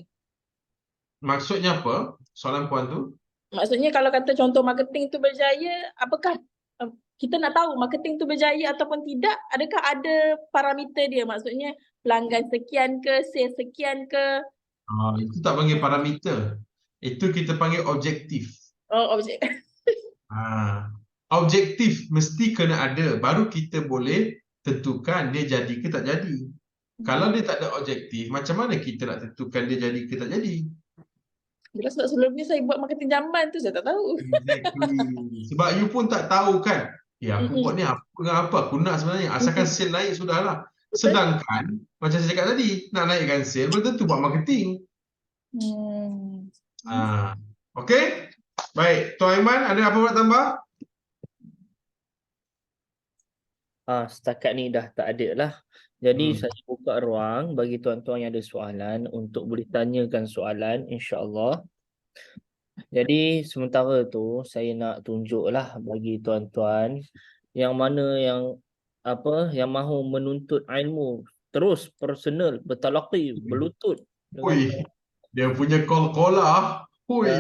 Maksudnya apa? Soalan puan tu? Maksudnya kalau kata contoh marketing tu berjaya, apakah kita nak tahu marketing tu berjaya ataupun tidak, adakah ada parameter dia? Maksudnya pelanggan sekian ke, sales sekian ke? Itu tak panggil parameter. Itu kita panggil objektif. Oh, objek. Objektif mesti kena ada. Baru kita boleh tentukan dia jadi ke tak jadi. Kalau dia tak ada objektif, macam mana kita nak tentukan dia jadi ke tak jadi? Sebab sebelum ni saya buat marketing jamban tu, saya tak tahu. Exactly. Sebab you pun tak tahu kan. Aku buat ni apa dengan apa aku nak sebenarnya. Asalkan sale naik sudahlah. Sedangkan macam saya cakap tadi, nak naikkan sale belum tentu buat marketing. Okey. Baik, Tuan Aiman ada apa nak tambah? Setakat ni dah tak ada lah. Jadi Hmm. saya buka ruang bagi tuan-tuan yang ada soalan untuk boleh tanyakan soalan, insya-Allah. Jadi sementara tu saya nak tunjuklah bagi tuan-tuan yang mana yang mahu menuntut ilmu terus personal bertalaqi berlutut Ui, dia punya call-caller. Ui,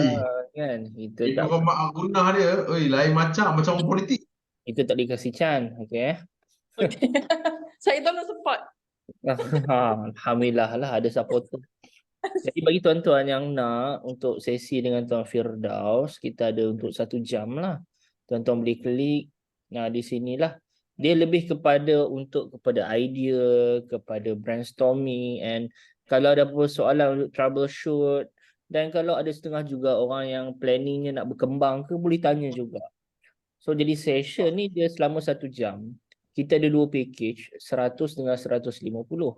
kan kita itu tak mak gunah dia. Ui, lain macam orang politik. kita tak dikasih can, okey. Saya tolong support. Alhamdulillah lah ada supporter. Jadi bagi tuan-tuan yang nak untuk sesi dengan Tuan Firdaus, kita ada untuk 1 jam lah. Tuan-tuan boleh klik. Nah, di sinilah. Dia lebih kepada idea, kepada brainstorming, and kalau ada apa soalan untuk troubleshoot, dan kalau ada setengah juga orang yang planningnya nak berkembang ke, boleh tanya juga. So jadi session ni dia selama 1 jam. Kita ada 2 package, 100 dengan 150.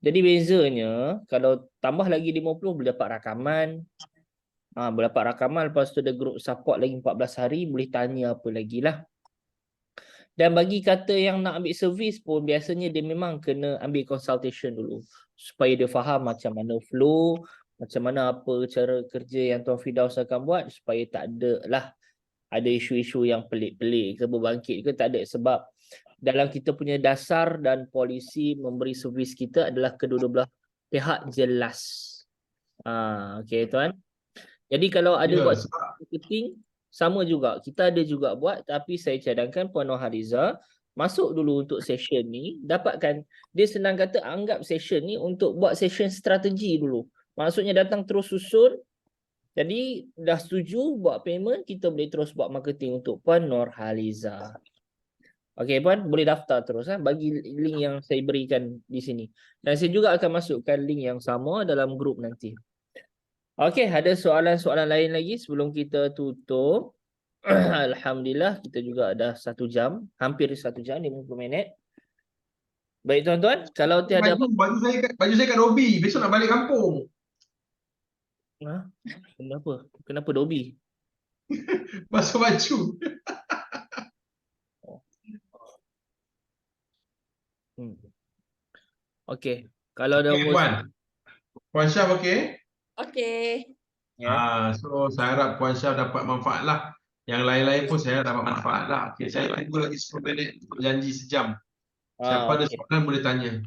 Jadi bezanya kalau tambah lagi 50 boleh dapat rakaman. Boleh dapat rakaman, lepas tu ada group support lagi 14 hari, boleh tanya apa lagi lah. Dan bagi kata yang nak ambil servis pun biasanya dia memang kena ambil consultation dulu supaya dia faham macam mana flow, macam mana apa cara kerja yang Tuan Firdaus akan buat supaya tak ada isu-isu yang pelik-pelik ke berbangkit ke, tak ada. Sebab dalam kita punya dasar dan polisi memberi servis kita adalah kedua-dua belah pihak jelas. Okey tuan. Jadi kalau ada buat marketing sama juga. Kita ada juga buat, tapi saya cadangkan Puan Nohariza masuk dulu untuk session ni, dapatkan dia senang kata anggap session ni untuk buat session strategi dulu. Maksudnya datang terus susun. Jadi dah setuju buat payment, kita boleh terus buat marketing untuk Puan Nurhaliza. Okey Puan, boleh daftar terus bagi link yang saya berikan di sini. Dan saya juga akan masukkan link yang sama dalam grup nanti. Okey, ada soalan-soalan lain lagi sebelum kita tutup. Alhamdulillah kita juga dah 1 jam, hampir 1 jam 50 minit. Baik tuan-tuan, kalau tiada baju saya kat Robi, besok nak balik kampung. Kenapa Dobi? Basuh baju. Okey, kalau ada Puan Syah okey? Okey. So saya harap Puan Syah dapat manfaat lah. Yang lain-lain pun saya dapat manfaat lah. Okey, saya tunggu lagi 10 minit untuk janji sejam. Siapa ada soalan boleh tanya.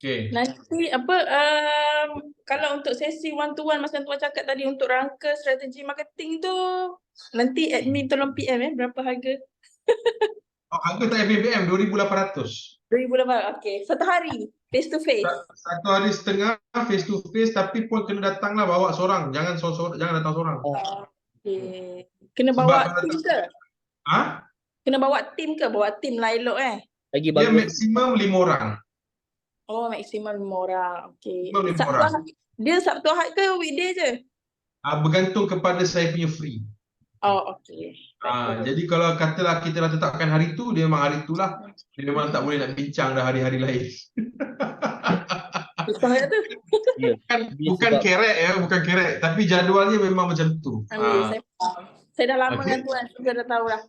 Okay. Nanti kalau untuk sesi one to one macam Tuan cakap tadi untuk rangka strategi marketing tu, nanti admin tolong PM berapa harga? Harga tak BBM 2,800. 2,800. Okey, satu hari face to face. 1 hari setengah face to face, tapi pun kena datanglah bawa seorang. Jangan datang seorang. Okey. Kena bawa tim ke? Kena bawa tim ke? Bawa tim lah elok Lagi dia bagus. maksimum 5 orang. Oh, maksimum 5 orang. Okey. Maksimum 5 orang. Dia Sabtu Ahad ke weekday je? Bergantung kepada saya punya free. Oh, okey. Jadi kalau katalah kita dah tetapkan hari tu, dia memang hari tu lah. Dia memang tak boleh nak bincang dah hari-hari lain. Susah tu. Bukan kerek, tapi jadualnya memang macam tu. Saya dah lama dengan Tuan, saya dah tahu lah.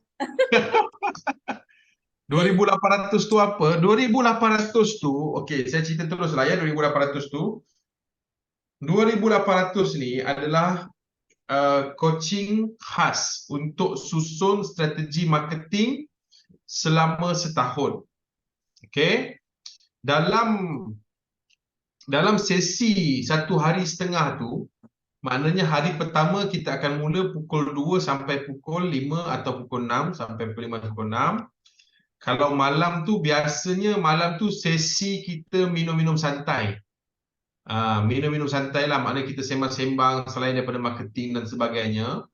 2,800 tu apa? 2,800 tu, okey, saya cerita terus lah ya. 2,800 tu, 2,800 ni adalah coaching khas untuk susun strategi marketing selama setahun. Okey. Dalam dalam sesi 1.5 hari tu, maknanya hari pertama kita akan mula pukul 2 sampai pukul 5 atau pukul 6 sampai pukul 5 atau pukul 6. Kalau malam tu biasanya malam tu sesi kita minum-minum santai. Minum-minum santai lah, maknanya kita sembang-sembang selain daripada marketing dan sebagainya.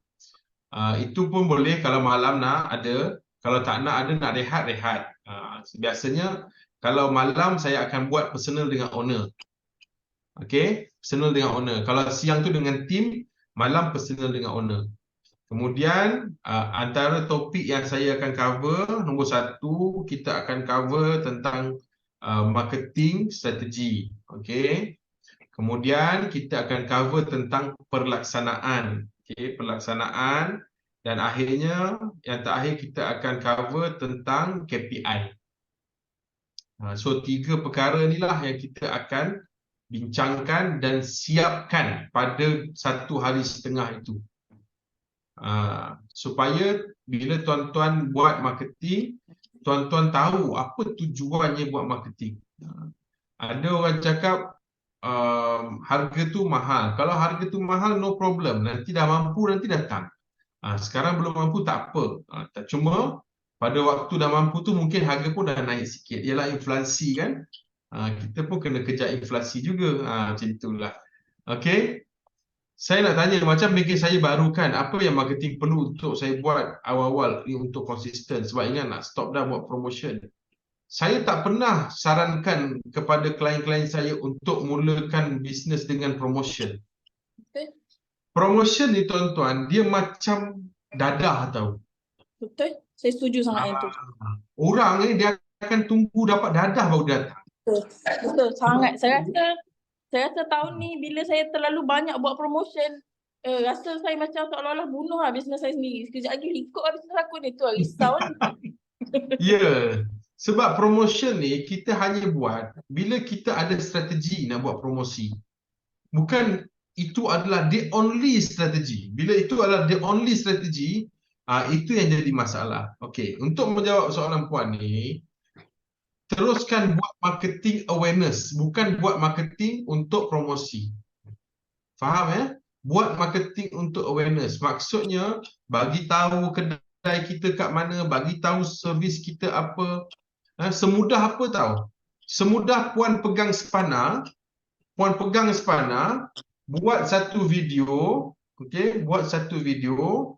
Itu pun boleh kalau malam nak ada, kalau tak nak ada nak rehat-rehat. Biasanya kalau malam saya akan buat personal dengan owner. Okey, personal dengan owner. Kalau siang tu dengan team, malam personal dengan owner. Kemudian antara topik yang saya akan cover, nombor 1 kita akan cover tentang marketing strategi. Okey. Kemudian kita akan cover tentang pelaksanaan. Okey, pelaksanaan, dan akhirnya yang terakhir kita akan cover tentang KPI. So 3 perkara inilah yang kita akan bincangkan dan siapkan pada 1.5 hari itu. Supaya bila tuan-tuan buat marketing, tuan-tuan tahu apa tujuannya buat marketing. Ada orang cakap harga tu mahal. Kalau harga tu mahal, no problem. Nanti dah mampu, nanti datang. Sekarang belum mampu, tak apa. Cuma pada waktu dah mampu tu mungkin harga pun dah naik sikit. Ialah inflasi kan. Kita pun kena kejar inflasi juga. Macam itulah. Okey. Saya nak tanya, macam bengkel saya baru kan, apa yang marketing perlu untuk saya buat awal-awal ni untuk konsisten? Sebab ingat nak stop dah buat promotion. Saya tak pernah sarankan kepada klien-klien saya untuk mulakan bisnes dengan promotion. Betul. Promotion ni tuan-tuan, dia macam dadah tau. Betul. Saya setuju sangat yang tu. Orang ni dia akan tunggu dapat dadah baru datang. Betul. Sangat. Saya rasa tahun ni bila saya terlalu banyak buat promotion, rasa saya macam seolah-olah bunuh lah bisnes saya sendiri. Sekejap lagi ikut lah bisnes aku ni. Tu lah risau ni. Ya. Sebab promotion ni kita hanya buat bila kita ada strategi nak buat promosi. Bukan itu adalah the only strategi. Bila itu adalah the only strategi, itu yang jadi masalah. Okey, untuk menjawab soalan puan ni, teruskan buat marketing awareness, bukan buat marketing untuk promosi. Faham ya? Buat marketing untuk awareness. Maksudnya bagi tahu kedai kita kat mana, bagi tahu servis kita apa. Semudah apa tahu? Semudah puan pegang spana, buat satu video, okey, buat satu video.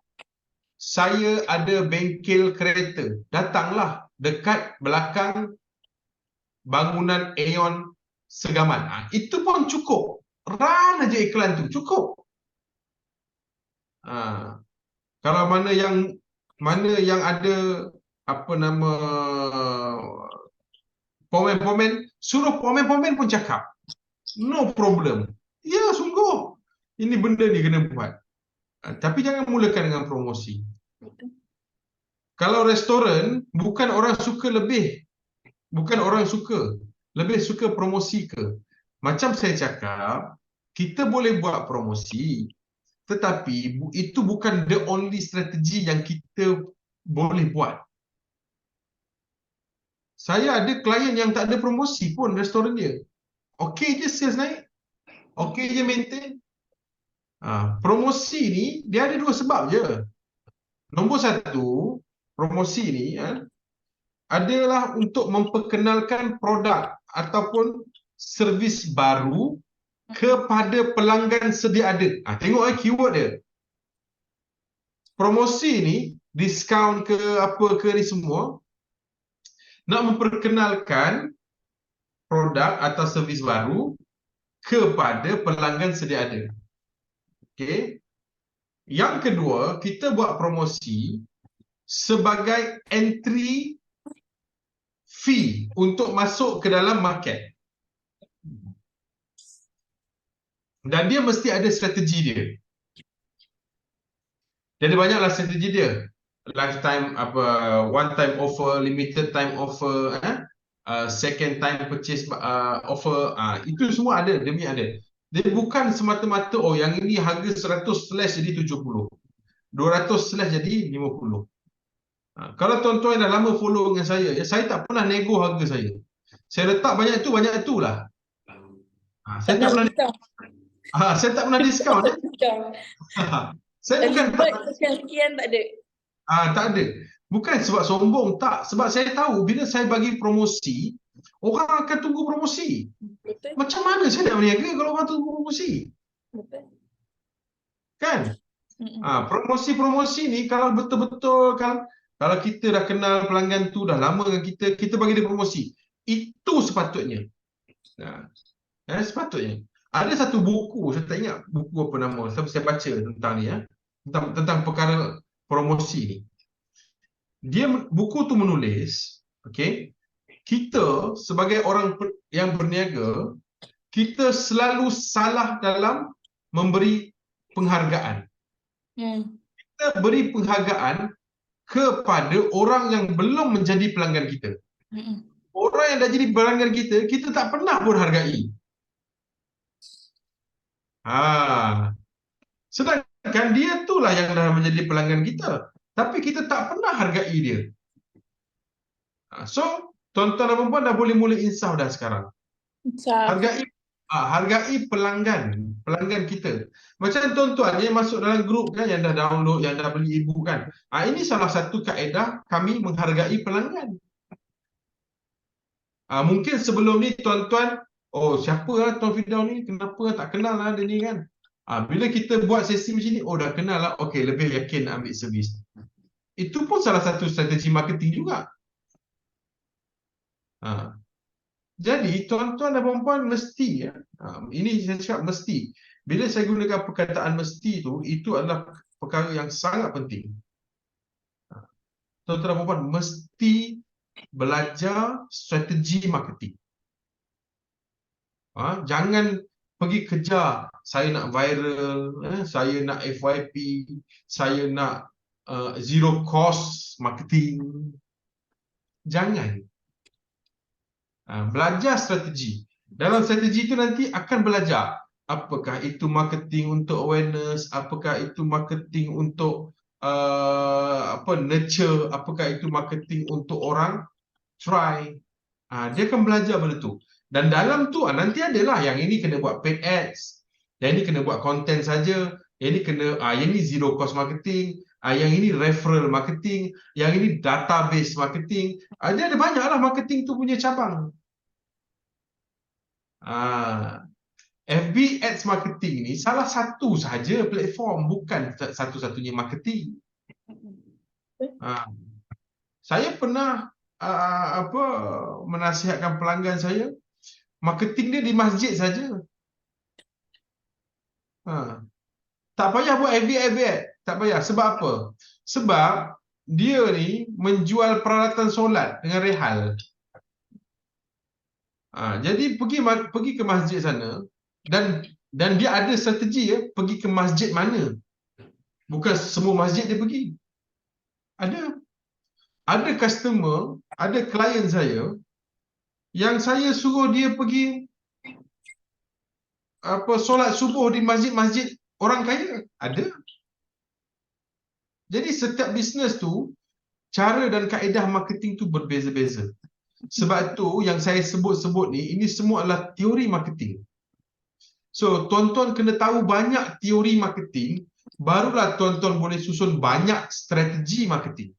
Saya ada bengkel kereta. Datanglah dekat belakang bangunan Aeon Segamat. Itu pun cukup. Run aja iklan tu, cukup. Kalau mana yang ada apa nama pomen-pomen, suruh pomen-pomen pun cakap. No problem. Ya, sungguh. Ini benda ni kena buat. Tapi jangan mulakan dengan promosi. Kalau restoran, bukan orang suka lebih. Bukan orang suka. Lebih suka promosi ke. Macam saya cakap, kita boleh buat promosi. Tetapi itu bukan the only strategi yang kita boleh buat. Saya ada klien yang tak ada promosi pun restoran dia. Okey je sales naik. Okey je maintain. Promosi ni dia ada 2 sebab je. Nombor 1, promosi ni adalah untuk memperkenalkan produk ataupun servis baru kepada pelanggan sedia ada. Tengok keyword dia. Promosi ni, diskaun ke apa ke ni semua, nak memperkenalkan produk atau servis baru kepada pelanggan sedia ada. Okey. Yang kedua, kita buat promosi sebagai entry fee untuk masuk ke dalam market. Dan dia mesti ada strategi dia. Jadi banyaklah strategi dia. Lifetime one time offer, limited time offer, second time purchase offer, itu semua ada, demi ada. Dia bukan semata-mata yang ini harga 100 slash jadi 70, 200 slash jadi 50. Kalau tuan-tuan dah lama follow dengan saya tak pernah nego harga saya. Saya letak banyak tu lah. Saya tak pernah saya tak pernah diskaun. Saya bukan tak, sekian tak ada. tak ada. Bukan sebab sombong, tak. Sebab saya tahu bila saya bagi promosi, orang akan tunggu promosi. Betul. Macam mana saya nak berniaga kalau orang tunggu promosi? Betul. Kan? Mm-mm. Promosi-promosi ni kalau betul-betul kalau kita dah kenal pelanggan tu dah lama dengan kita bagi dia promosi. Itu sepatutnya. Sepatutnya. Ada satu buku, saya tak ingat buku apa nama, tapi saya baca tentang ni tentang perkara promosi ni. Buku tu menulis, okey, kita sebagai orang yang berniaga, kita selalu salah dalam memberi penghargaan. Kita beri penghargaan kepada orang yang belum menjadi pelanggan kita. Orang yang dah jadi pelanggan kita, kita tak pernah pun hargai. Sedangkan dia itulah yang dah menjadi pelanggan kita, tapi kita tak pernah hargai dia. So, tuan-tuan dan puan dah boleh mula insaf dah sekarang. Hargai pelanggan kita. Macam tuan-tuan yang masuk dalam grup kan, yang dah download, yang dah beli e-book kan. Ini salah satu kaedah kami menghargai pelanggan. Mungkin sebelum ni tuan-tuan, siapa lah Tuan Firdaus ni, kenapa tak kenal lah dia ni kan. Bila kita buat sesi macam ni, dah kenal lah, okey, lebih yakin nak ambil servis. Itu pun salah satu strategi marketing juga. Jadi tuan-tuan dan puan-puan mesti, ini saya cakap mesti. Bila saya gunakan perkataan mesti itu adalah perkara yang sangat penting. Tuan-tuan dan puan-puan mesti belajar strategi marketing. Jangan pergi kejar saya nak viral, saya nak FYP, saya nak zero cost marketing. Jangan. Belajar strategi. Dalam strategi itu nanti akan belajar apakah itu marketing untuk awareness, apakah itu marketing untuk nurture, apakah itu marketing untuk orang try. Dia akan belajar benda tu. Dan dalam tu nanti adalah yang ini kena buat paid ads, yang ini kena buat content saja, yang ini kena yang ini zero cost marketing, yang ini referral marketing, yang ini database marketing. Dia ada banyaklah marketing tu punya cabang. FB Ads marketing ni salah satu sahaja platform, bukan satu-satunya marketing. Saya pernah menasihatkan pelanggan saya, marketing dia di masjid saja. Tak payah buat FB Ads, tak payah. Sebab apa? Sebab dia ni menjual peralatan solat dengan rehal. Jadi pergi ke masjid sana dan dia ada strategi pergi ke masjid mana. Bukan semua masjid dia pergi. Ada customer, ada klien saya yang saya suruh dia pergi solat subuh di masjid-masjid orang kaya. Ada. Jadi setiap bisnes tu cara dan kaedah marketing tu berbeza-beza. Sebab tu yang saya sebut-sebut ni, ini semua adalah teori marketing. So, tuan-tuan kena tahu banyak teori marketing, barulah tuan-tuan boleh susun banyak strategi marketing.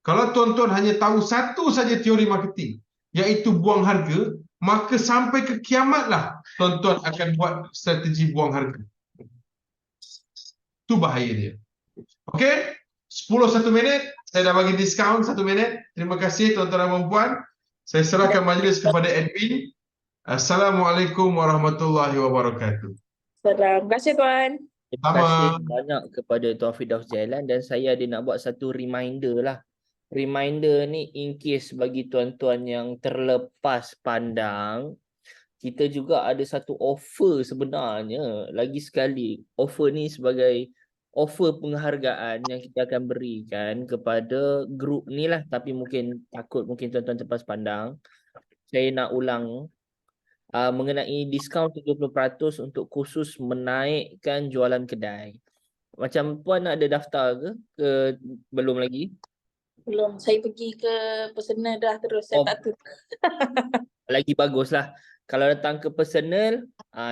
Kalau tuan-tuan hanya tahu satu saja teori marketing, iaitu buang harga, maka sampai ke kiamatlah tuan-tuan akan buat strategi buang harga. Itu bahaya dia. Okey? 1 minit. Saya dah bagi diskaun 1 minit. Terima kasih tuan-tuan dan puan-puan. Saya serahkan majlis kepada admin. Assalamualaikum warahmatullahi wabarakatuh. Terima kasih Tuan. Terima kasih banyak kepada Tuan Firdaus Jailan, dan saya ada nak buat satu reminder lah. Reminder ni in case bagi tuan-tuan yang terlepas pandang, kita juga ada satu offer sebenarnya. Lagi sekali, offer ni sebagai offer penghargaan yang kita akan berikan kepada grup ni lah. Tapi mungkin tuan-tuan terlepas pandang. Saya nak ulang mengenai diskaun 30% untuk khusus menaikkan jualan kedai. Macam puan ada daftar ke belum lagi? Belum, saya pergi ke personal dah terus, saya tak tahu. Lagi baguslah. Kalau datang ke personal,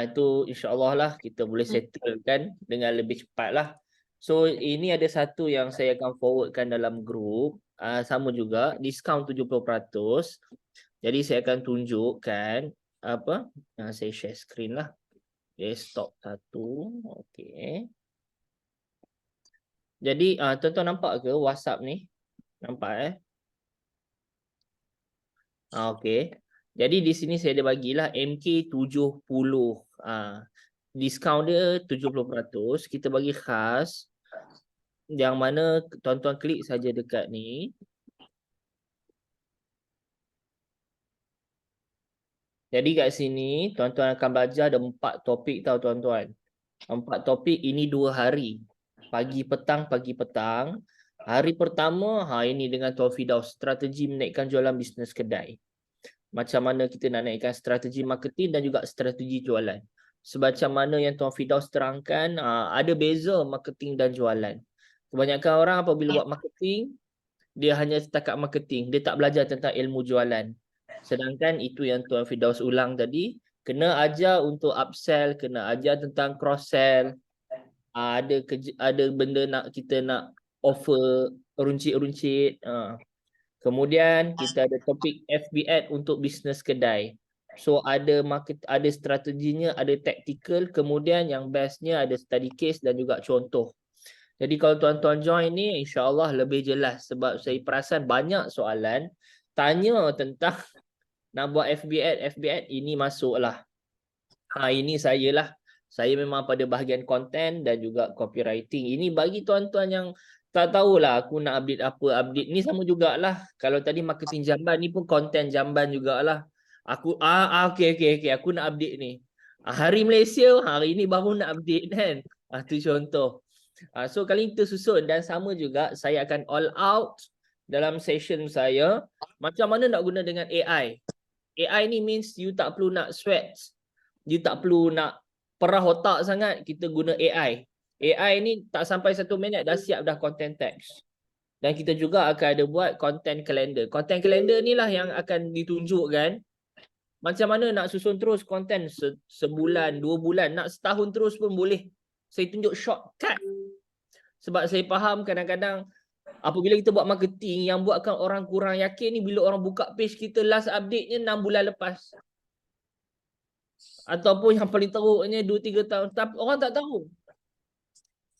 itu insya-Allah lah kita boleh settlekan dengan lebih cepat lah. So ini ada satu yang saya akan forwardkan dalam grup, sama juga diskaun 70%. Jadi saya akan tunjukkan apa? Saya share screen lah. Desktop satu. Okey. Jadi tuan-tuan nampak ke WhatsApp ni? Nampak okey. Jadi di sini saya ada bagilah MK70. Diskaun dia 70%. Kita bagi khas. Yang mana tuan-tuan klik saja dekat ni. Jadi kat sini tuan-tuan akan belajar ada 4 topik tau tuan-tuan. 4 topik ini 2 hari. Pagi petang, pagi petang. Hari pertama, ini dengan Tuan Firdaus, strategi menaikkan jualan bisnes kedai. Macam mana kita nak naikkan strategi marketing dan juga strategi jualan. Sebacam mana yang Tuan Firdaus terangkan, ada beza marketing dan jualan. Kebanyakan orang apabila buat marketing, dia hanya setakat marketing. Dia tak belajar tentang ilmu jualan. Sedangkan itu yang Tuan Firdaus ulang tadi, kena ajar untuk upsell, kena ajar tentang cross sell. Ada benda kita nak offer runcit-runcit. Kemudian kita ada topik FB ad untuk bisnes kedai. So ada strateginya, ada tactical, kemudian yang bestnya ada study case dan juga contoh. Jadi kalau tuan-tuan join ni, insya-Allah lebih jelas sebab saya perasan banyak soalan tanya tentang nak buat FB ad ini masuklah. Ini saya lah. Saya memang pada bahagian content dan juga copywriting. Ini bagi tuan-tuan yang tak tahulah aku nak update apa. Update ni sama jugalah. Kalau tadi marketing jamban ni pun content jamban jugalah. Aku okey aku nak update ni. Hari Malaysia, hari ni baru nak update kan. Tu contoh. So kali ini tersusun dan sama juga saya akan all out dalam session saya macam mana nak guna dengan AI. AI ni means you tak perlu nak sweat. You tak perlu nak perah otak sangat, kita guna AI. AI ni tak sampai 1 minit dah siap dah content text. Dan kita juga akan ada buat content calendar. Content calendar ni lah yang akan ditunjukkan macam mana nak susun terus content sebulan, 2 bulan, nak setahun terus pun boleh. Saya tunjuk shortcut. Sebab saya faham kadang-kadang apabila kita buat marketing, yang buatkan orang kurang yakin ni bila orang buka page kita last update-nya 6 bulan lepas. Ataupun yang paling teruknya 2-3 tahun. Tapi orang tak tahu.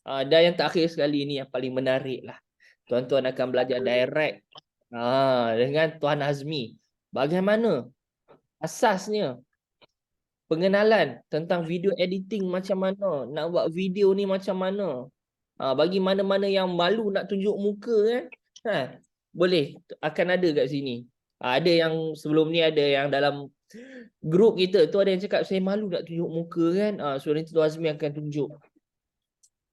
Dan yang terakhir sekali ni yang paling menarik lah. Tuan-tuan akan belajar direct dengan Tuan Azmi. Bagaimana asasnya pengenalan tentang video editing macam mana. Nak buat video ni macam mana. Bagi mana-mana yang malu nak tunjuk muka kan. Boleh. Akan ada kat sini. Ada yang sebelum ni ada yang dalam grup kita tu ada yang cakap saya malu nak tunjuk muka kan. So nanti Tuan Azmi akan tunjuk.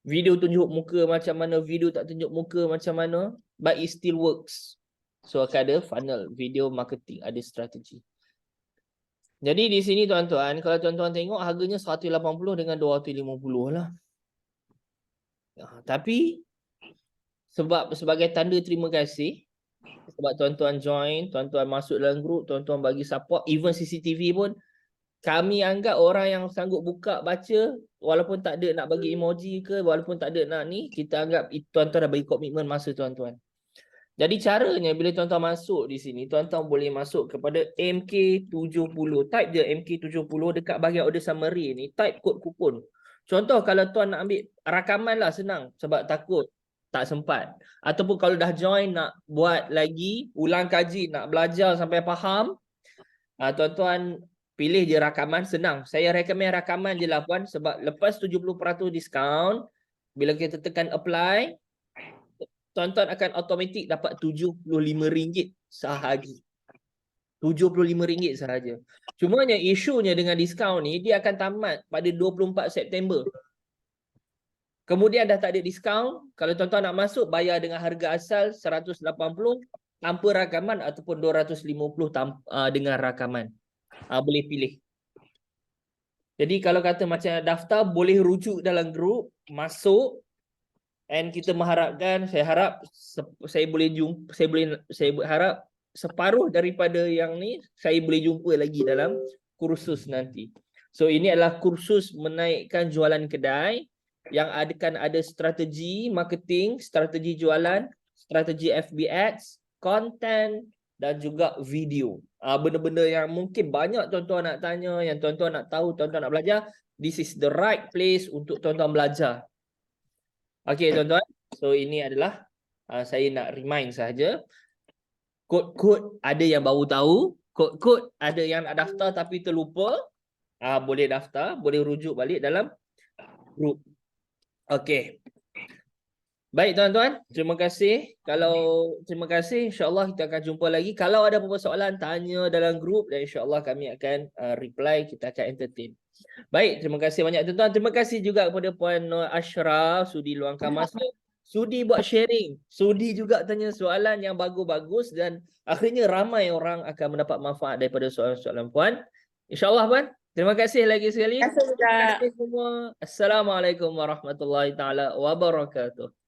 Video tunjuk muka macam mana, video tak tunjuk muka macam mana. But it still works. So akan ada funnel, video marketing, ada strategi. Jadi di sini tuan-tuan, kalau tuan-tuan tengok harganya 180 dengan 250 lah. Tapi sebab sebagai tanda terima kasih sebab tuan-tuan join, tuan-tuan masuk dalam grup, tuan-tuan bagi support, even CCTV pun kami anggap orang yang sanggup buka baca walaupun tak ada nak bagi emoji ke, walaupun tak ada nak ni, kita anggap tuan-tuan dah bagi komitmen masa tuan-tuan. Jadi caranya bila tuan-tuan masuk di sini, tuan-tuan boleh masuk kepada MK70. Type je MK70 dekat bahagian order summary ni, type kod kupon. Contoh kalau tuan nak ambil rakaman lah senang sebab takut tak sempat. Ataupun kalau dah join nak buat lagi, ulang kaji, nak belajar sampai faham, tuan-tuan pilih je rakaman, senang. Saya recommend rakaman je lah puan sebab lepas 70% diskaun, bila kita tekan apply, tuan-tuan akan automatik dapat RM75 sahaja. RM75 sahaja. Cumanya isunya dengan diskaun ni, dia akan tamat pada 24 September. Kemudian dah tak ada diskaun, kalau tuan-tuan nak masuk, bayar dengan harga asal 180 tanpa rakaman ataupun 250 dengan rakaman. Boleh pilih. Jadi kalau kata macam daftar, boleh rujuk dalam grup, masuk, and kita mengharapkan, saya harap saya harap separuh daripada yang ni saya boleh jumpa lagi dalam kursus nanti. So ini adalah kursus menaikkan jualan kedai yang akan ada strategi marketing, strategi jualan, strategi FB Ads, konten dan juga video. Benda-benda yang mungkin banyak tuan-tuan nak tanya, yang tuan-tuan nak tahu, tuan-tuan nak belajar. This is the right place untuk tuan-tuan belajar. Okey tuan-tuan. So ini adalah saya nak remind saja. Kod-kod ada yang baru tahu, kod-kod ada yang nak daftar tapi terlupa. Boleh daftar, boleh rujuk balik dalam grup. Okey. Baik tuan-tuan, terima kasih. Terima kasih, insya-Allah kita akan jumpa lagi. Kalau ada apa-apa soalan, tanya dalam grup dan insya-Allah kami akan reply, kita akan entertain. Baik, terima kasih banyak tuan-tuan. Terima kasih juga kepada Puan Nur Ashraf sudi luangkan masa, sudi buat sharing, sudi juga tanya soalan yang bagus-bagus dan akhirnya ramai orang akan mendapat manfaat daripada soalan-soalan Puan. InsyaAllah Puan. Terima kasih lagi sekali. Terima kasih juga. Terima kasih semua. Assalamualaikum warahmatullahi taala wabarakatuh.